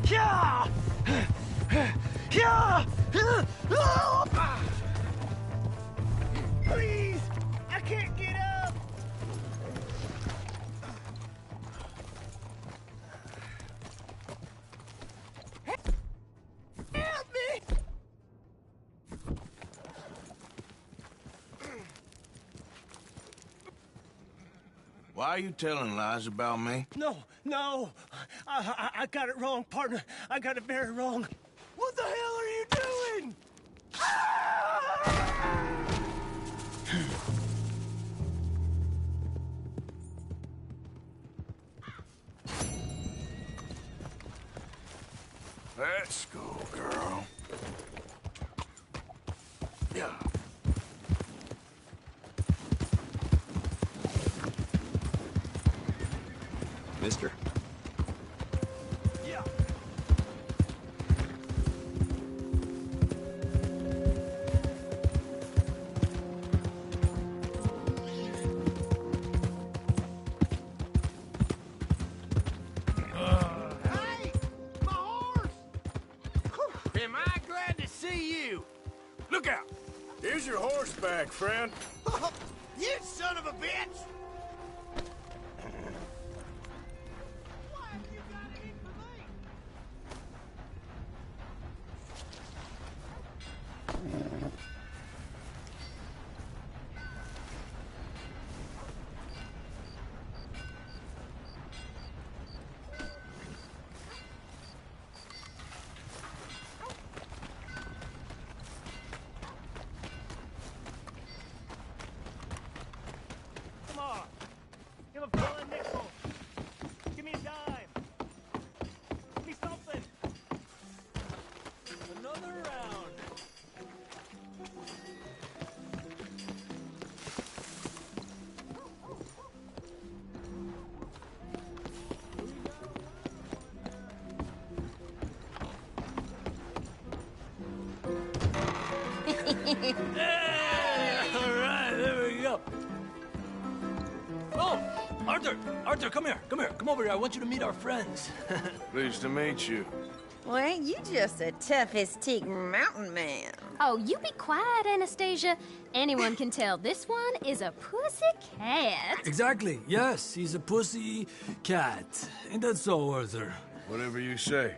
Yeah! Yeah! Please! I can't get up! Help me! Why are you telling lies about me? No, no. I got it wrong, partner. I got it very wrong. What the hell are you doing? Let's go, girl. Yeah. Mister. Yeah. Hey! My horse! Am I glad to see you? Look out! Here's your horseback, friend. You son of a bitch! Come on. Give a fella a nickel. Give me a dime. Give me something. Another round. All right, there we go. Oh, Arthur! Arthur, come here. Come here. Come over here. I want you to meet our friends. Pleased to meet you. Well, ain't you just a toughest-teak mountain man? Oh, you be quiet, Anastasia. Anyone can tell this one is a pussy cat. Exactly. Yes, he's a pussy cat. Ain't that so, Arthur? Whatever you say.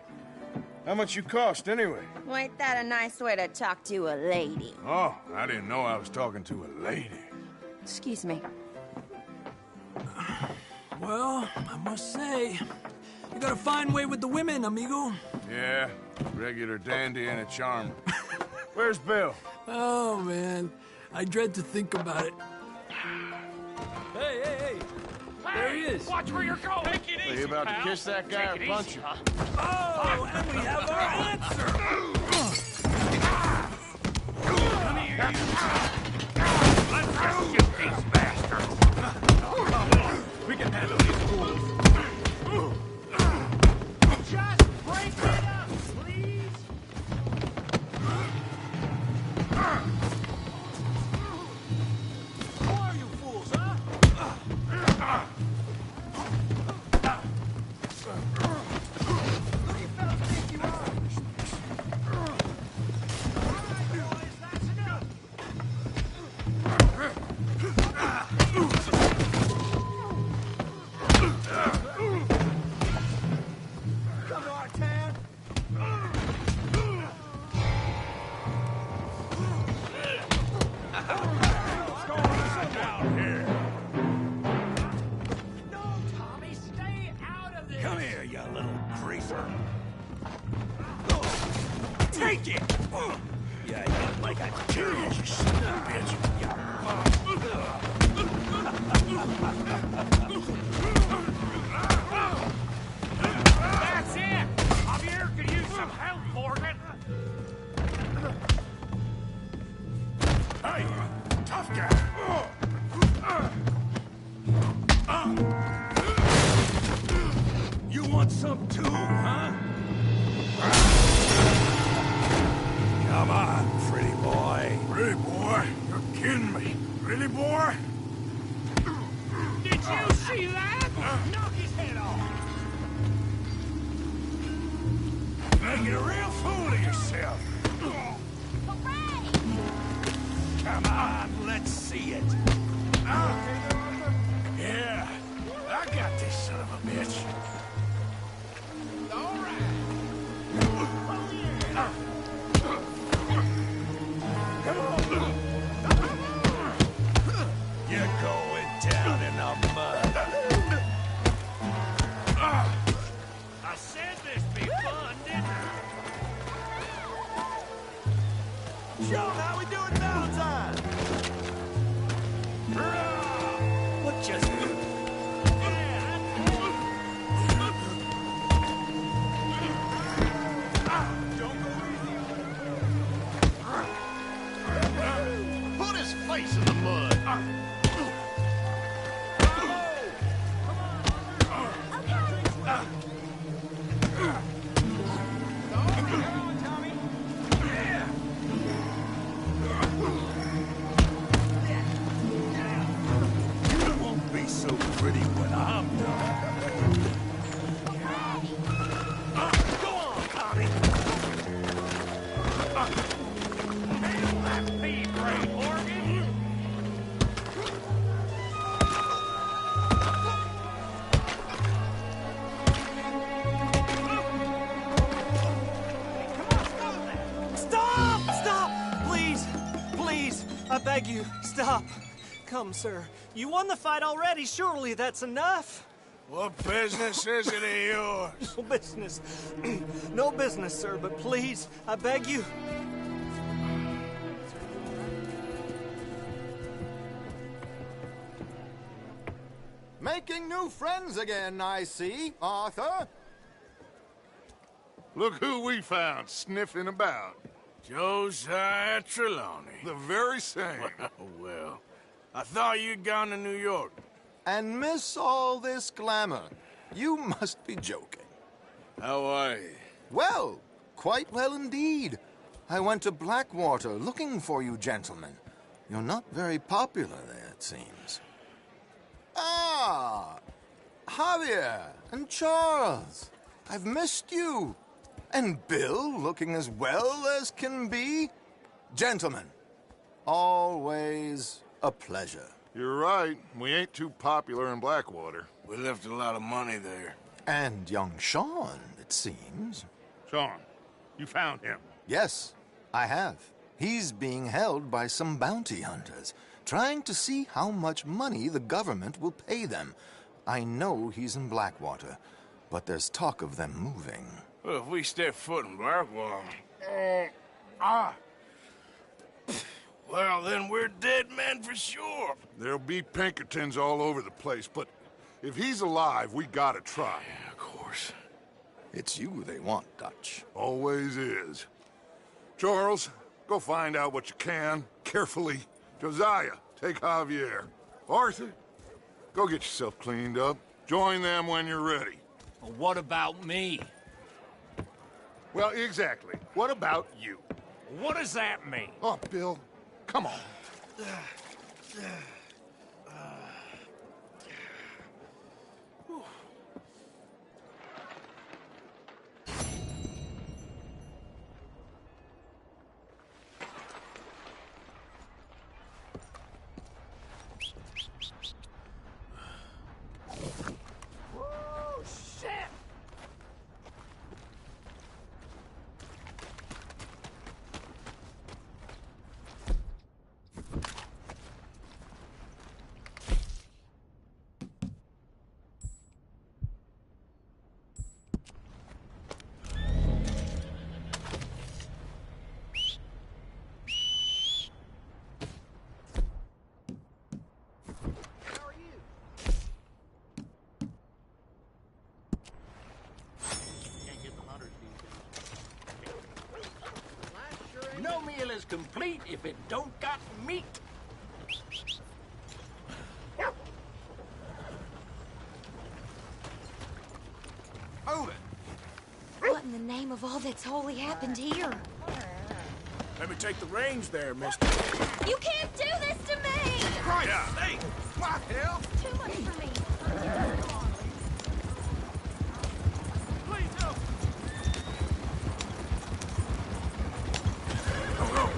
How much you cost, anyway? Well, ain't that a nice way to talk to a lady? Oh, I didn't know I was talking to a lady. Excuse me. Well, I must say, you got a fine way with the women, amigo. Yeah, regular dandy and a charmer. Where's Bill? Oh, man. I dread to think about it. Hey, hey, hey! There he is. Watch where you're going. Take it easy, Are you about pal. to kiss that guy Take or it punch easy, him? huh? Oh, and we have our answer! Come here, you. Let's just shoot these bastards. We can handle these fools. Just break it up, please. Who are you fools, huh? Who do you fellas think you are? All right, boys, that's enough. Come to our town. What's going on down here? No, Tommy, stay out of this. Come here, you little greaser. Take it. Yeah, you like a kid, you son of a bitch. That's it. Javier could use some help, Morgan. shit. Yeah, I got this son of a bitch. All right. Come on. You're going down in the mud. I said this'd be fun, didn't I? Sean, how we doing Valentine? What just... Put his face in the mud. You won't be so pretty when I'm done. Go on, Tommy. Handle that feed rate, Morgan. Stop! Stop! Please! Please! I beg you, stop. Come, sir. You won the fight already. Surely that's enough. What business is it of yours? No business. No business, sir, but please, I beg you. Making new friends again, I see, Arthur. Look who we found sniffing about. Josiah Trelawney. The very same. Well, I thought you'd gone to New York. And miss all this glamour. You must be joking. How are you? Well, quite well indeed. I went to Blackwater looking for you gentlemen. You're not very popular there, it seems. Ah, Javier and Charles. I've missed you. And Bill looking as well as can be. Gentlemen, always a pleasure. You're right. We ain't too popular in Blackwater. We left a lot of money there. And young Sean, it seems. Sean, you found him? Yes, I have. He's being held by some bounty hunters, trying to see how much money the government will pay them. I know he's in Blackwater, but there's talk of them moving. Well, if we step foot in Blackwater... Well, then we're dead men for sure. There'll be Pinkertons all over the place, but if he's alive, we gotta try. Yeah, of course. It's you they want, Dutch. Always is. Charles, go find out what you can, carefully. Josiah, take Javier. Arthur, go get yourself cleaned up. Join them when you're ready. Well, what about me? Well, exactly. What about you? What does that mean? Oh, Bill, come on. No meal is complete if it don't got meat. Move it. What in the name of all that's holy happened here? Let me take the reins there, mister. You can't do this to me! Christ! Yeah. Hey, what the hell? Too much for me. Please help! Go, go!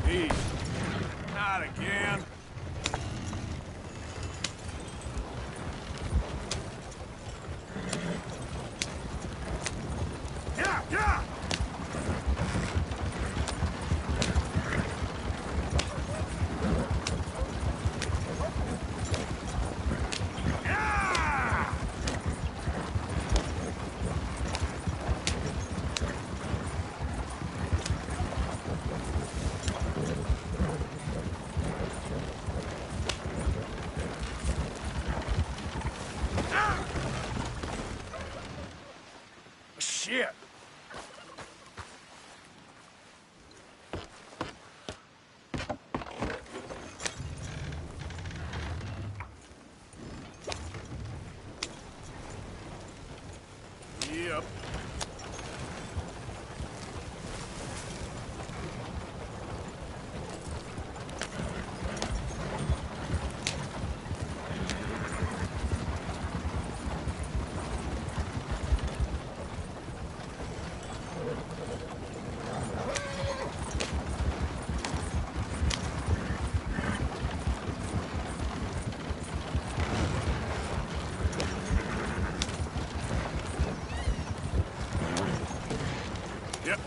Easy. Not again. Yeah, yeah! Yeah! Shit! Yep. Yep.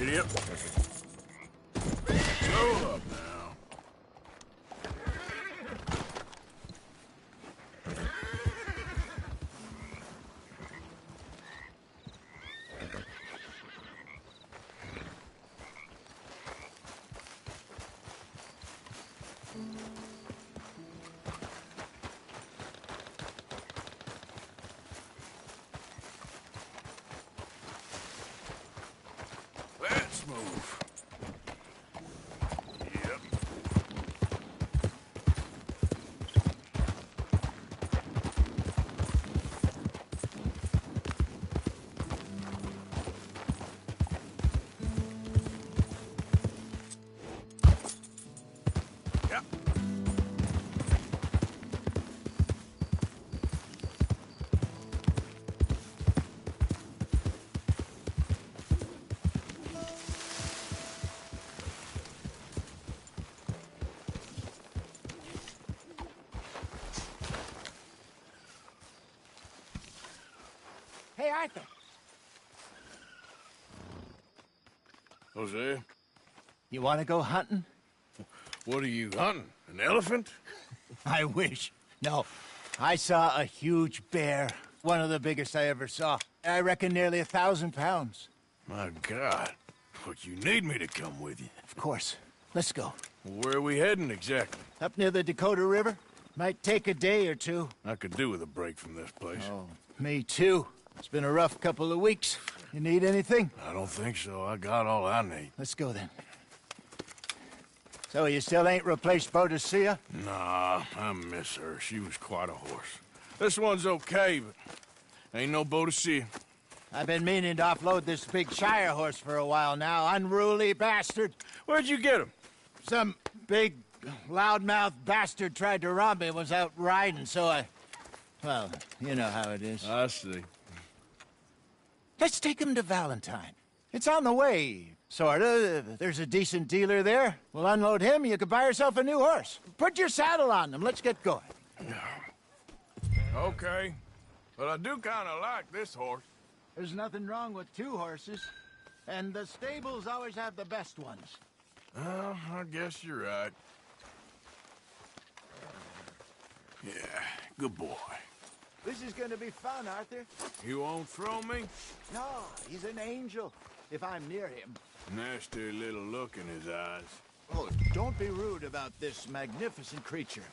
Idiot. Slow up now. Let's move. Yep. Yep. Hey, Arthur. Jose, You want to go hunting? what are you hunting? An elephant? I wish. No. I saw a huge bear. One of the biggest I ever saw. I reckon nearly 1,000 pounds. My God. But you need me to come with you. Of course. Let's go. Where are we heading exactly? Up near the Dakota River. Might take a day or two. I could do with a break from this place. Oh, me too. It's been a rough couple of weeks. You need anything? I don't think so. I got all I need. Let's go then. So you still ain't replaced Boadicea? Nah, I miss her. She was quite a horse. This one's okay, but ain't no Boadicea. I've been meaning to offload this big Shire horse for a while now. Unruly bastard. Where'd you get him? Some big, loudmouth bastard tried to rob me and was out riding, so I... Well, you know how it is. I see. Let's take him to Valentine. It's on the way, sorta. There's a decent dealer there. We'll unload him, you can buy yourself a new horse. Put your saddle on them, let's get going. Okay. But I do kind of like this horse. There's nothing wrong with two horses. And the stables always have the best ones. Well, I guess you're right. Yeah, good boy. This is gonna be fun, Arthur. You won't throw me? No, he's an angel, if I'm near him. Nasty little look in his eyes. Oh, don't be rude about this magnificent creature.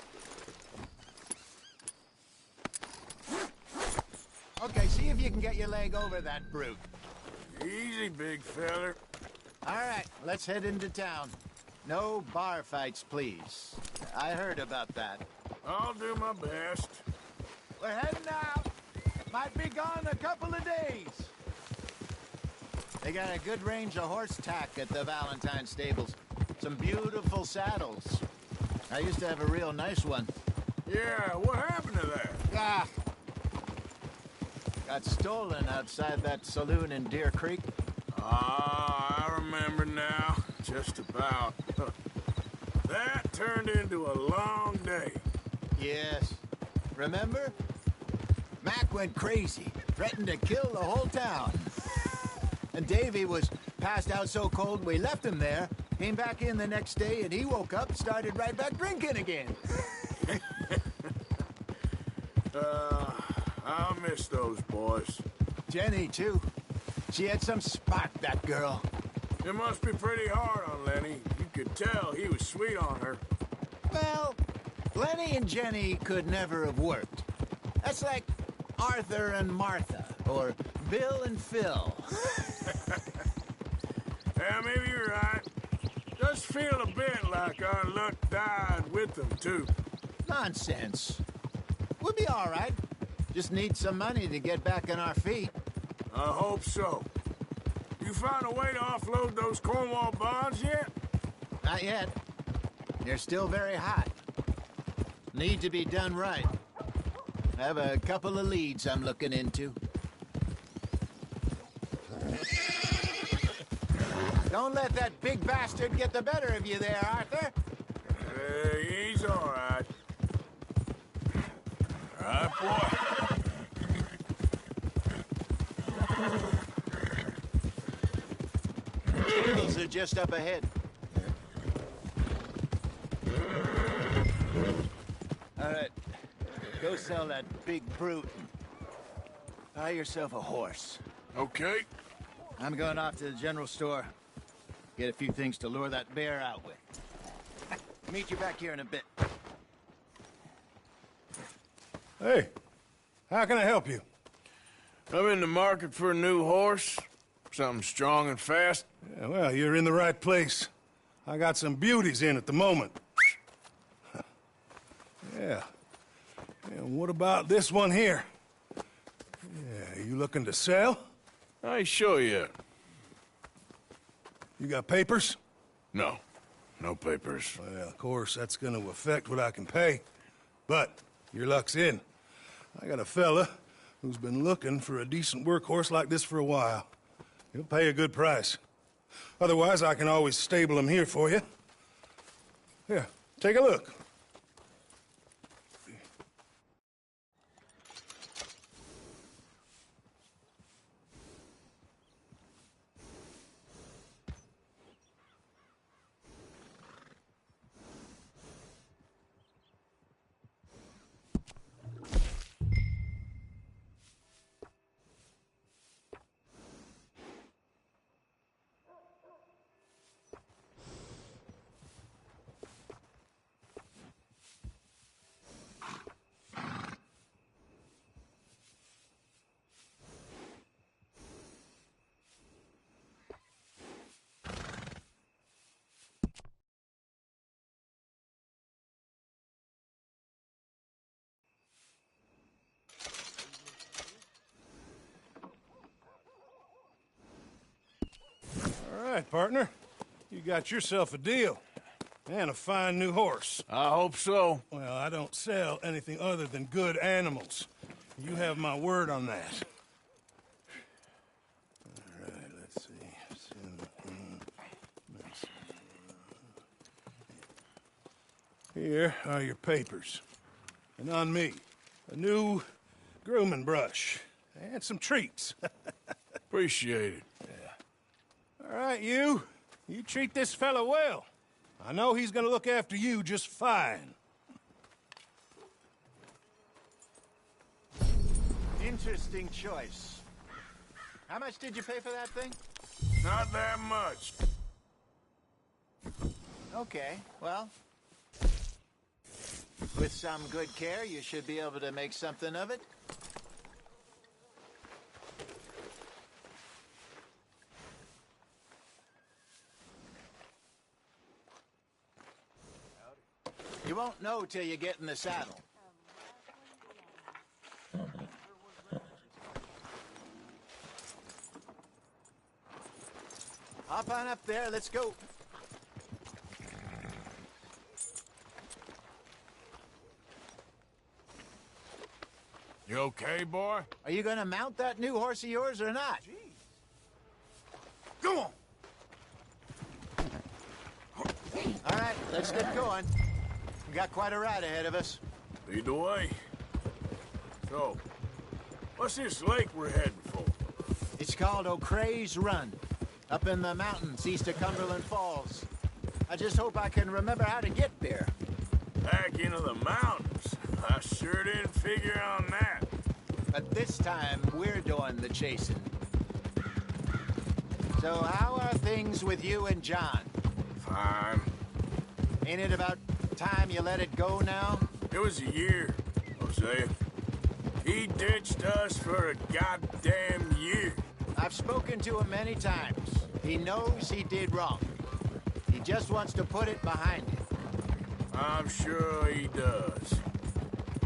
Okay, see if you can get your leg over that brute. Easy, big feller. All right, let's head into town. No bar fights, please. I heard about that. I'll do my best. We're heading out. Might be gone a couple of days. They got a good range of horse tack at the Valentine stables. Some beautiful saddles. I used to have a real nice one. Yeah, what happened to that? Ah! Got stolen outside that saloon in Deer Creek. Ah, I remember now. Just about. That turned into a long day. Yes. Remember? Mac went crazy, threatened to kill the whole town. And Davy was passed out so cold we left him there, came back in the next day, and he woke up, started right back drinking again. I'll miss those boys. Jenny, too. She had some spark, that girl. It must be pretty hard on Lenny. You could tell he was sweet on her. Well, Lenny and Jenny could never have worked. That's like Arthur and Martha, or Bill and Phil. Yeah, maybe you're right. Does feel a bit like our luck died with them, too. Nonsense. We'll be all right. Just need some money to get back on our feet. I hope so. You found a way to offload those Cornwall bonds yet? Not yet. They're still very hot. Need to be done right. I have a couple of leads I'm looking into. Don't let that big bastard get the better of you there, Arthur. He's all right. All right, boy. Stables are just up ahead. All right. Go sell that big brute. Buy yourself a horse. Okay. I'm going off to the general store. Get a few things to lure that bear out with. Meet you back here in a bit. Hey, how can I help you? I'm in the market for a new horse. Something strong and fast. Yeah, well, you're in the right place. I got some beauties in at the moment. Yeah. And what about this one here? Yeah, you looking to sell? I ain't sure yet. You got papers? No. No papers. Well, of course, that's gonna affect what I can pay. But your luck's in. I got a fella who's been looking for a decent workhorse like this for a while. He'll pay a good price. Otherwise, I can always stable him here for you. Here, take a look. All right, partner. You got yourself a deal. And a fine new horse. I hope so. Well, I don't sell anything other than good animals. You have my word on that. All right, let's see. Here are your papers. And on me, a new grooming brush. And some treats. Appreciate it. All right, you. You treat this fella well. I know he's gonna look after you just fine. Interesting choice. How much did you pay for that thing? Not that much. Okay, well, with some good care, you should be able to make something of it. You won't know till you get in the saddle. hop on up there. Let's go. You okay, boy? Are you gonna mount that new horse of yours or not? Go on! All right, let's get going. We got quite a ride ahead of us. Lead the way. So, what's this lake we're heading for? It's called O'Creagh's Run, up in the mountains east of Cumberland Falls. I just hope I can remember how to get there. Back into the mountains? I sure didn't figure on that. But this time, we're doing the chasing. So how are things with you and John? Fine. Ain't it about time you let it go now? It was a year, Hosea. He ditched us for a goddamn year. I've spoken to him many times. He knows he did wrong. He just wants to put it behind him. I'm sure he does.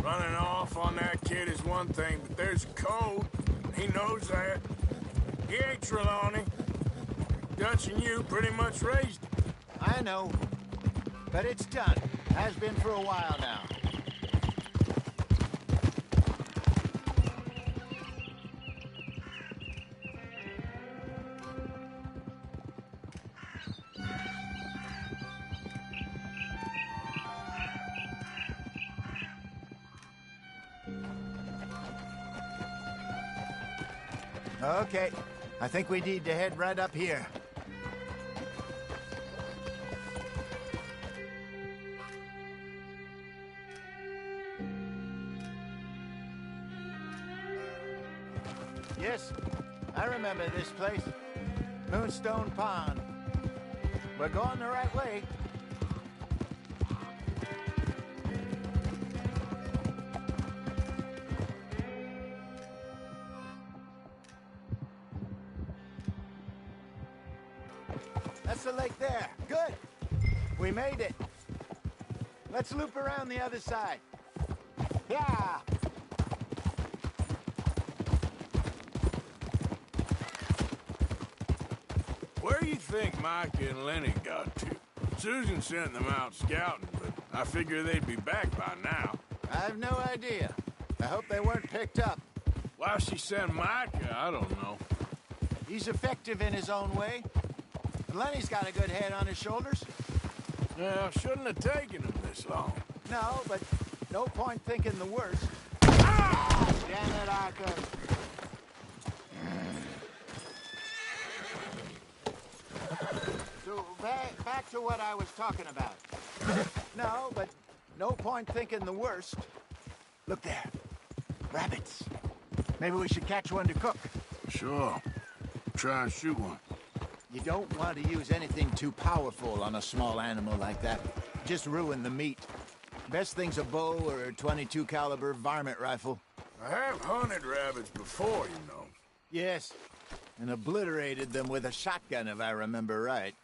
Running off on that kid is one thing, but there's a code. He knows that. He ain't Trelawney. Dutch and you pretty much raised him. I know. But it's done. Has been for a while now. Okay, I think we need to head right up here. Yes, I remember this place. Moonstone Pond. We're going the right way. That's the lake there. Good. We made it. Let's loop around the other side. Yeah. Where do you think Mike and Lenny got to? Susan sent them out scouting, but I figure they'd be back by now. I have no idea. I hope they weren't picked up. Why she sent Mike, I don't know. He's effective in his own way. Lenny's got a good head on his shoulders. Yeah, shouldn't have taken him this long. No, but no point thinking the worst. Ah! Damn it, Arthur. So, back to what I was talking about. No, but no point thinking the worst. Look there. Rabbits. Maybe we should catch one to cook. Sure. Try and shoot one. You don't want to use anything too powerful on a small animal like that. Just ruin the meat. Best thing's a bow or a .22 caliber varmint rifle. I have hunted rabbits before, you know. Yes, and obliterated them with a shotgun, if I remember right.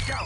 go!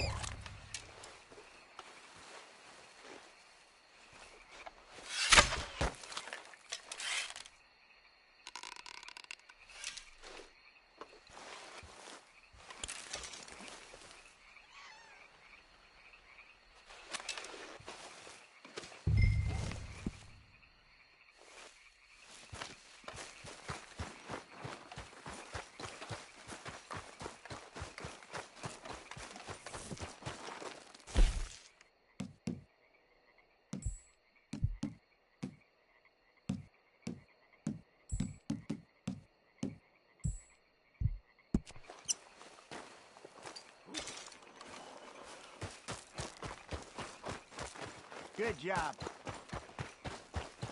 Good job.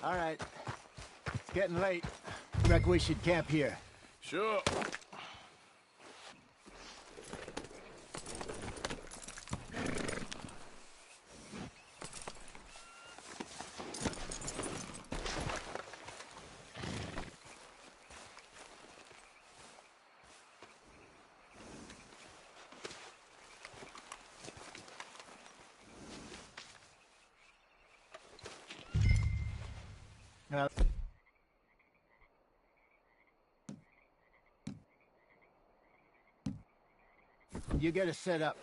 All right. It's getting late. Reckon we should camp here. Sure. Now, you get us set up.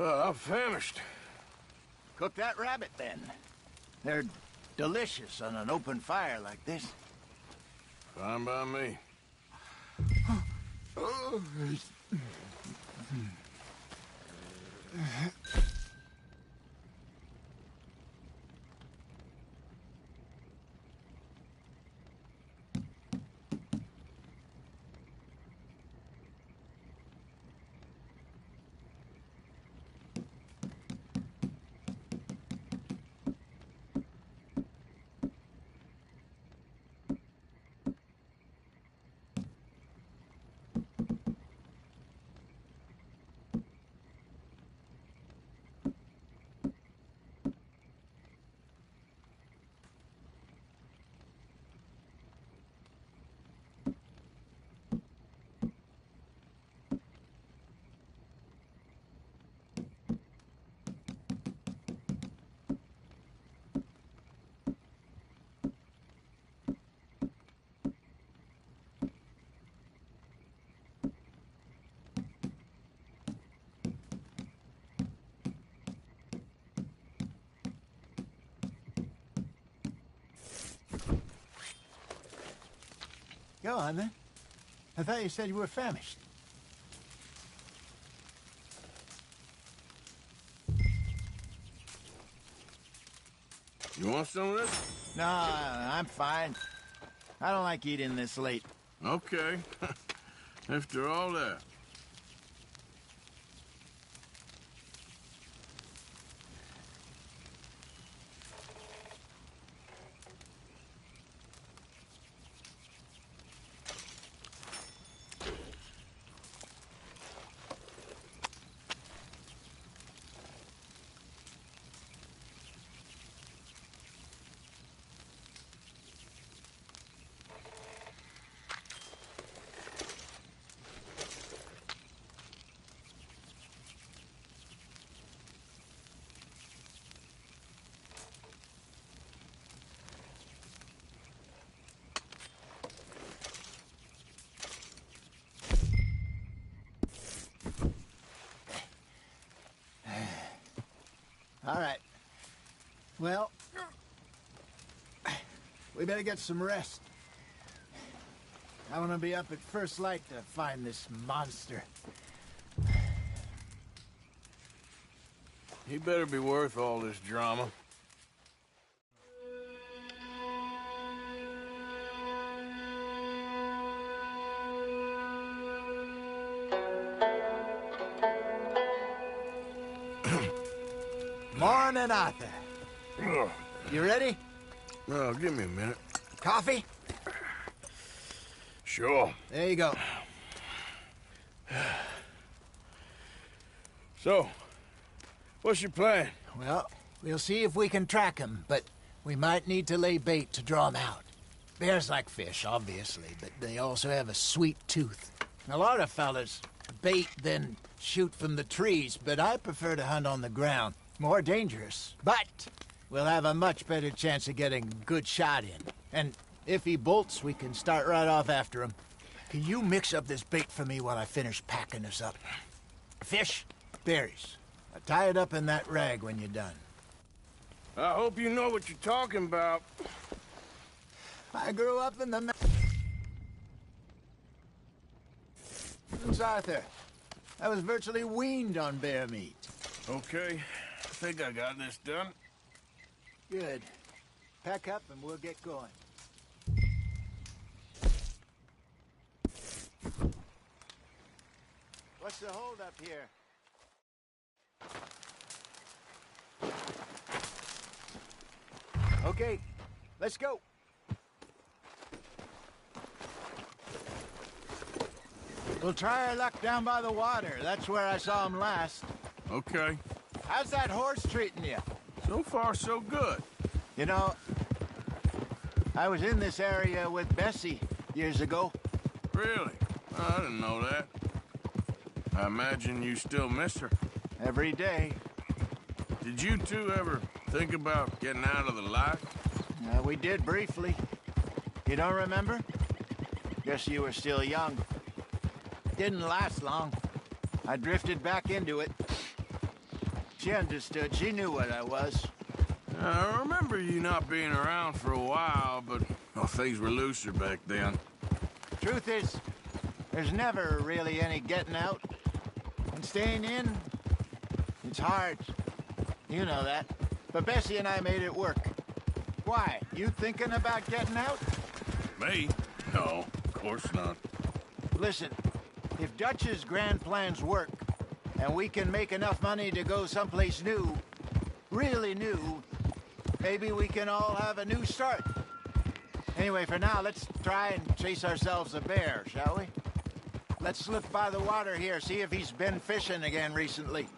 I'm famished. Cook that rabbit, then. They're delicious on an open fire like this. Fine by me. Go on, then. I thought you said you were famished. You want some of this? No, I'm fine. I don't like eating this late. Okay. After all that. Well, we better get some rest. I want to be up at first light to find this monster. He better be worth all this drama. Morning, Arthur. You ready? No, give me a minute. Coffee? Sure. There you go. So, what's your plan? Well, we'll see if we can track him, but we might need to lay bait to draw him out. Bears like fish, obviously, but they also have a sweet tooth. A lot of fellas bait, then shoot from the trees, but I prefer to hunt on the ground. More dangerous, but we'll have a much better chance of getting a good shot in. And if he bolts, we can start right off after him. Can you mix up this bait for me while I finish packing this up? Fish, berries. Tie it up in that rag when you're done. I hope you know what you're talking about. I grew up in the mountains, Arthur. I was virtually weaned on bear meat. Okay, I think I got this done. Good. Pack up and we'll get going. What's the holdup here? Okay, let's go. We'll try our luck down by the water. That's where I saw him last. Okay. How's that horse treating you? So far, so good. You know, I was in this area with Bessie years ago. Really? I didn't know that. I imagine you still miss her. Every day. Did you two ever think about getting out of the life? We did briefly. You don't remember? Guess you were still young. Didn't last long. I drifted back into it. She understood. She knew what I was. I remember you not being around for a while, but things were looser back then. Truth is, there's never really any getting out. And staying in, it's hard. You know that. But Bessie and I made it work. Why? You thinking about getting out? Me? No, of course not. Listen, if Dutch's grand plans work, and we can make enough money to go someplace new, really new, maybe we can all have a new start. Anyway, for now, let's try and chase ourselves a bear, shall we? Let's look by the water here, see if he's been fishing again recently.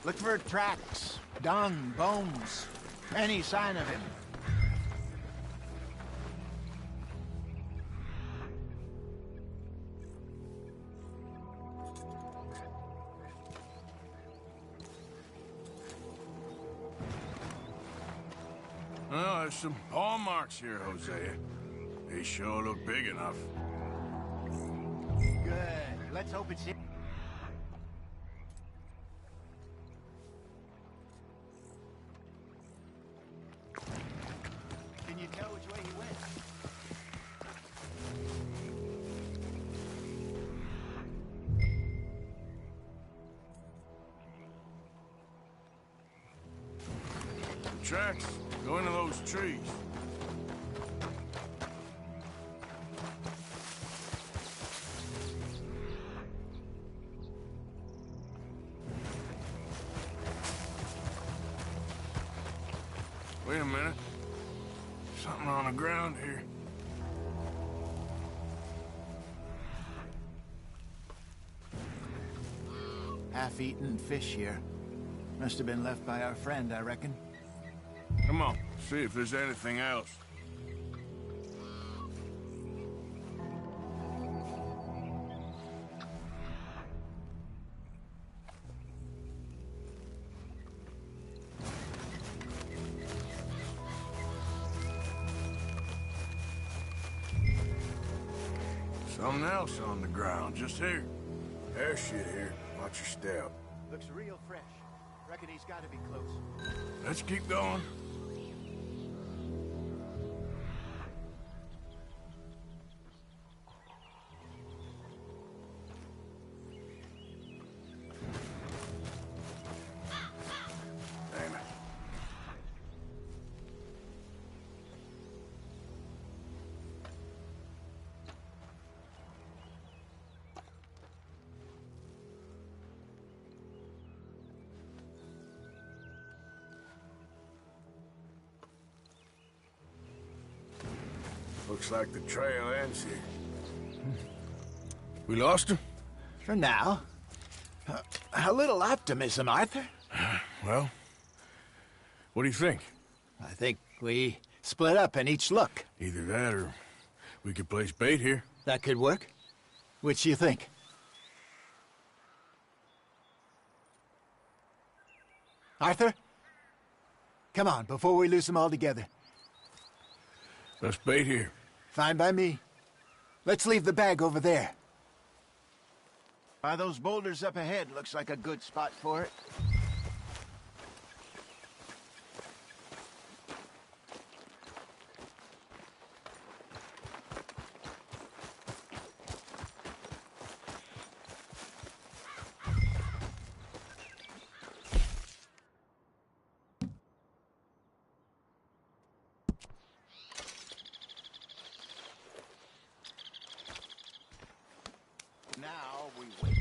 Look for tracks, dung, bones, any sign of him. Well, there's some paw marks here, Hosea. They sure look big enough. Good. Let's hope it's him. Can you tell which way he went? The tracks go into those trees. Wait a minute. Something on the ground here. Half-eaten fish here. Must have been left by our friend, I reckon. Come on, see if there's anything else. Something else on the ground, just here. There's shit here. Watch your step. Looks real fresh. Reckon he's gotta be close. Let's keep going. Damn it. Looks like the trail ends here. We lost him? For now. A little optimism, Arthur. Well, what do you think? I think we split up and each look. Either that or we could place bait here. That could work. Which do you think? Arthur? Come on, before we lose them all together. Let's bait here. Fine by me. Let's leave the bag over there. By those boulders up ahead, looks like a good spot for it. Now we wait.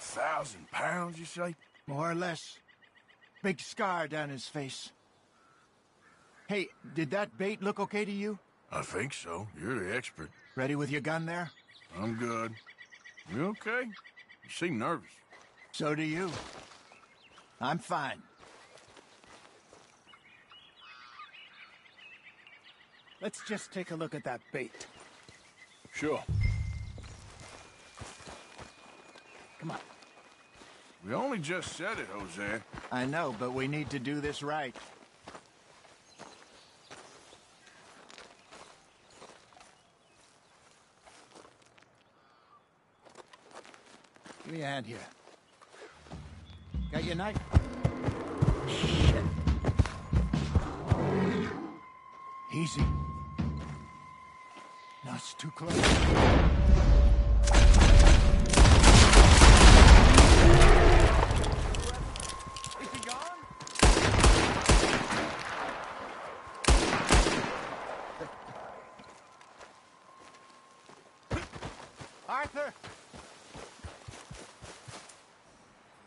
£1,000, you say? More or less. Big scar down his face. Hey, did that bait look okay to you? I think so. You're the expert. Ready with your gun there? I'm good. You okay? You seem nervous. So do you. I'm fine. Let's just take a look at that bait. Sure. Come on. We only just said it, Jose. I know, but we need to do this right. Give me a hand here. Got your knife? Shit. Easy. No, it's too close. Is he gone? Arthur!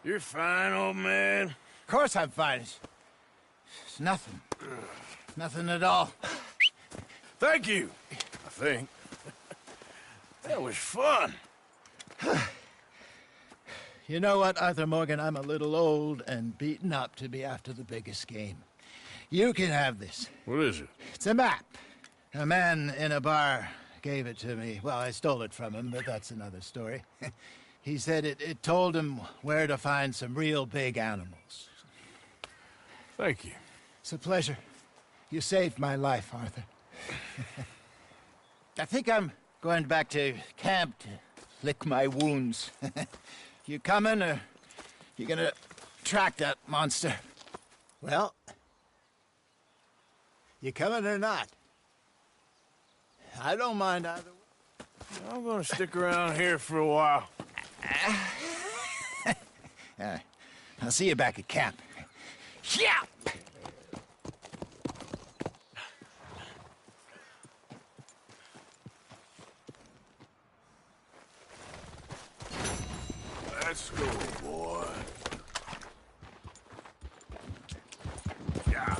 You're fine, old man. Of course I'm fine. It's nothing. Nothing at all. Thank you, I think. That was fun. You know what, Arthur Morgan? I'm a little old and beaten up to be after the biggest game. You can have this. What is it? It's a map. A man in a bar gave it to me. Well, I stole it from him, but that's another story. He said it told him where to find some real big animals. Thank you. It's a pleasure. You saved my life, Arthur. I think I'm going back to camp to lick my wounds. You coming, or you gonna track that monster? Well, you coming or not? I don't mind either way. I'm gonna stick around here for a while. I'll see you back at camp. Yeah! Let's go, boy. Yeah.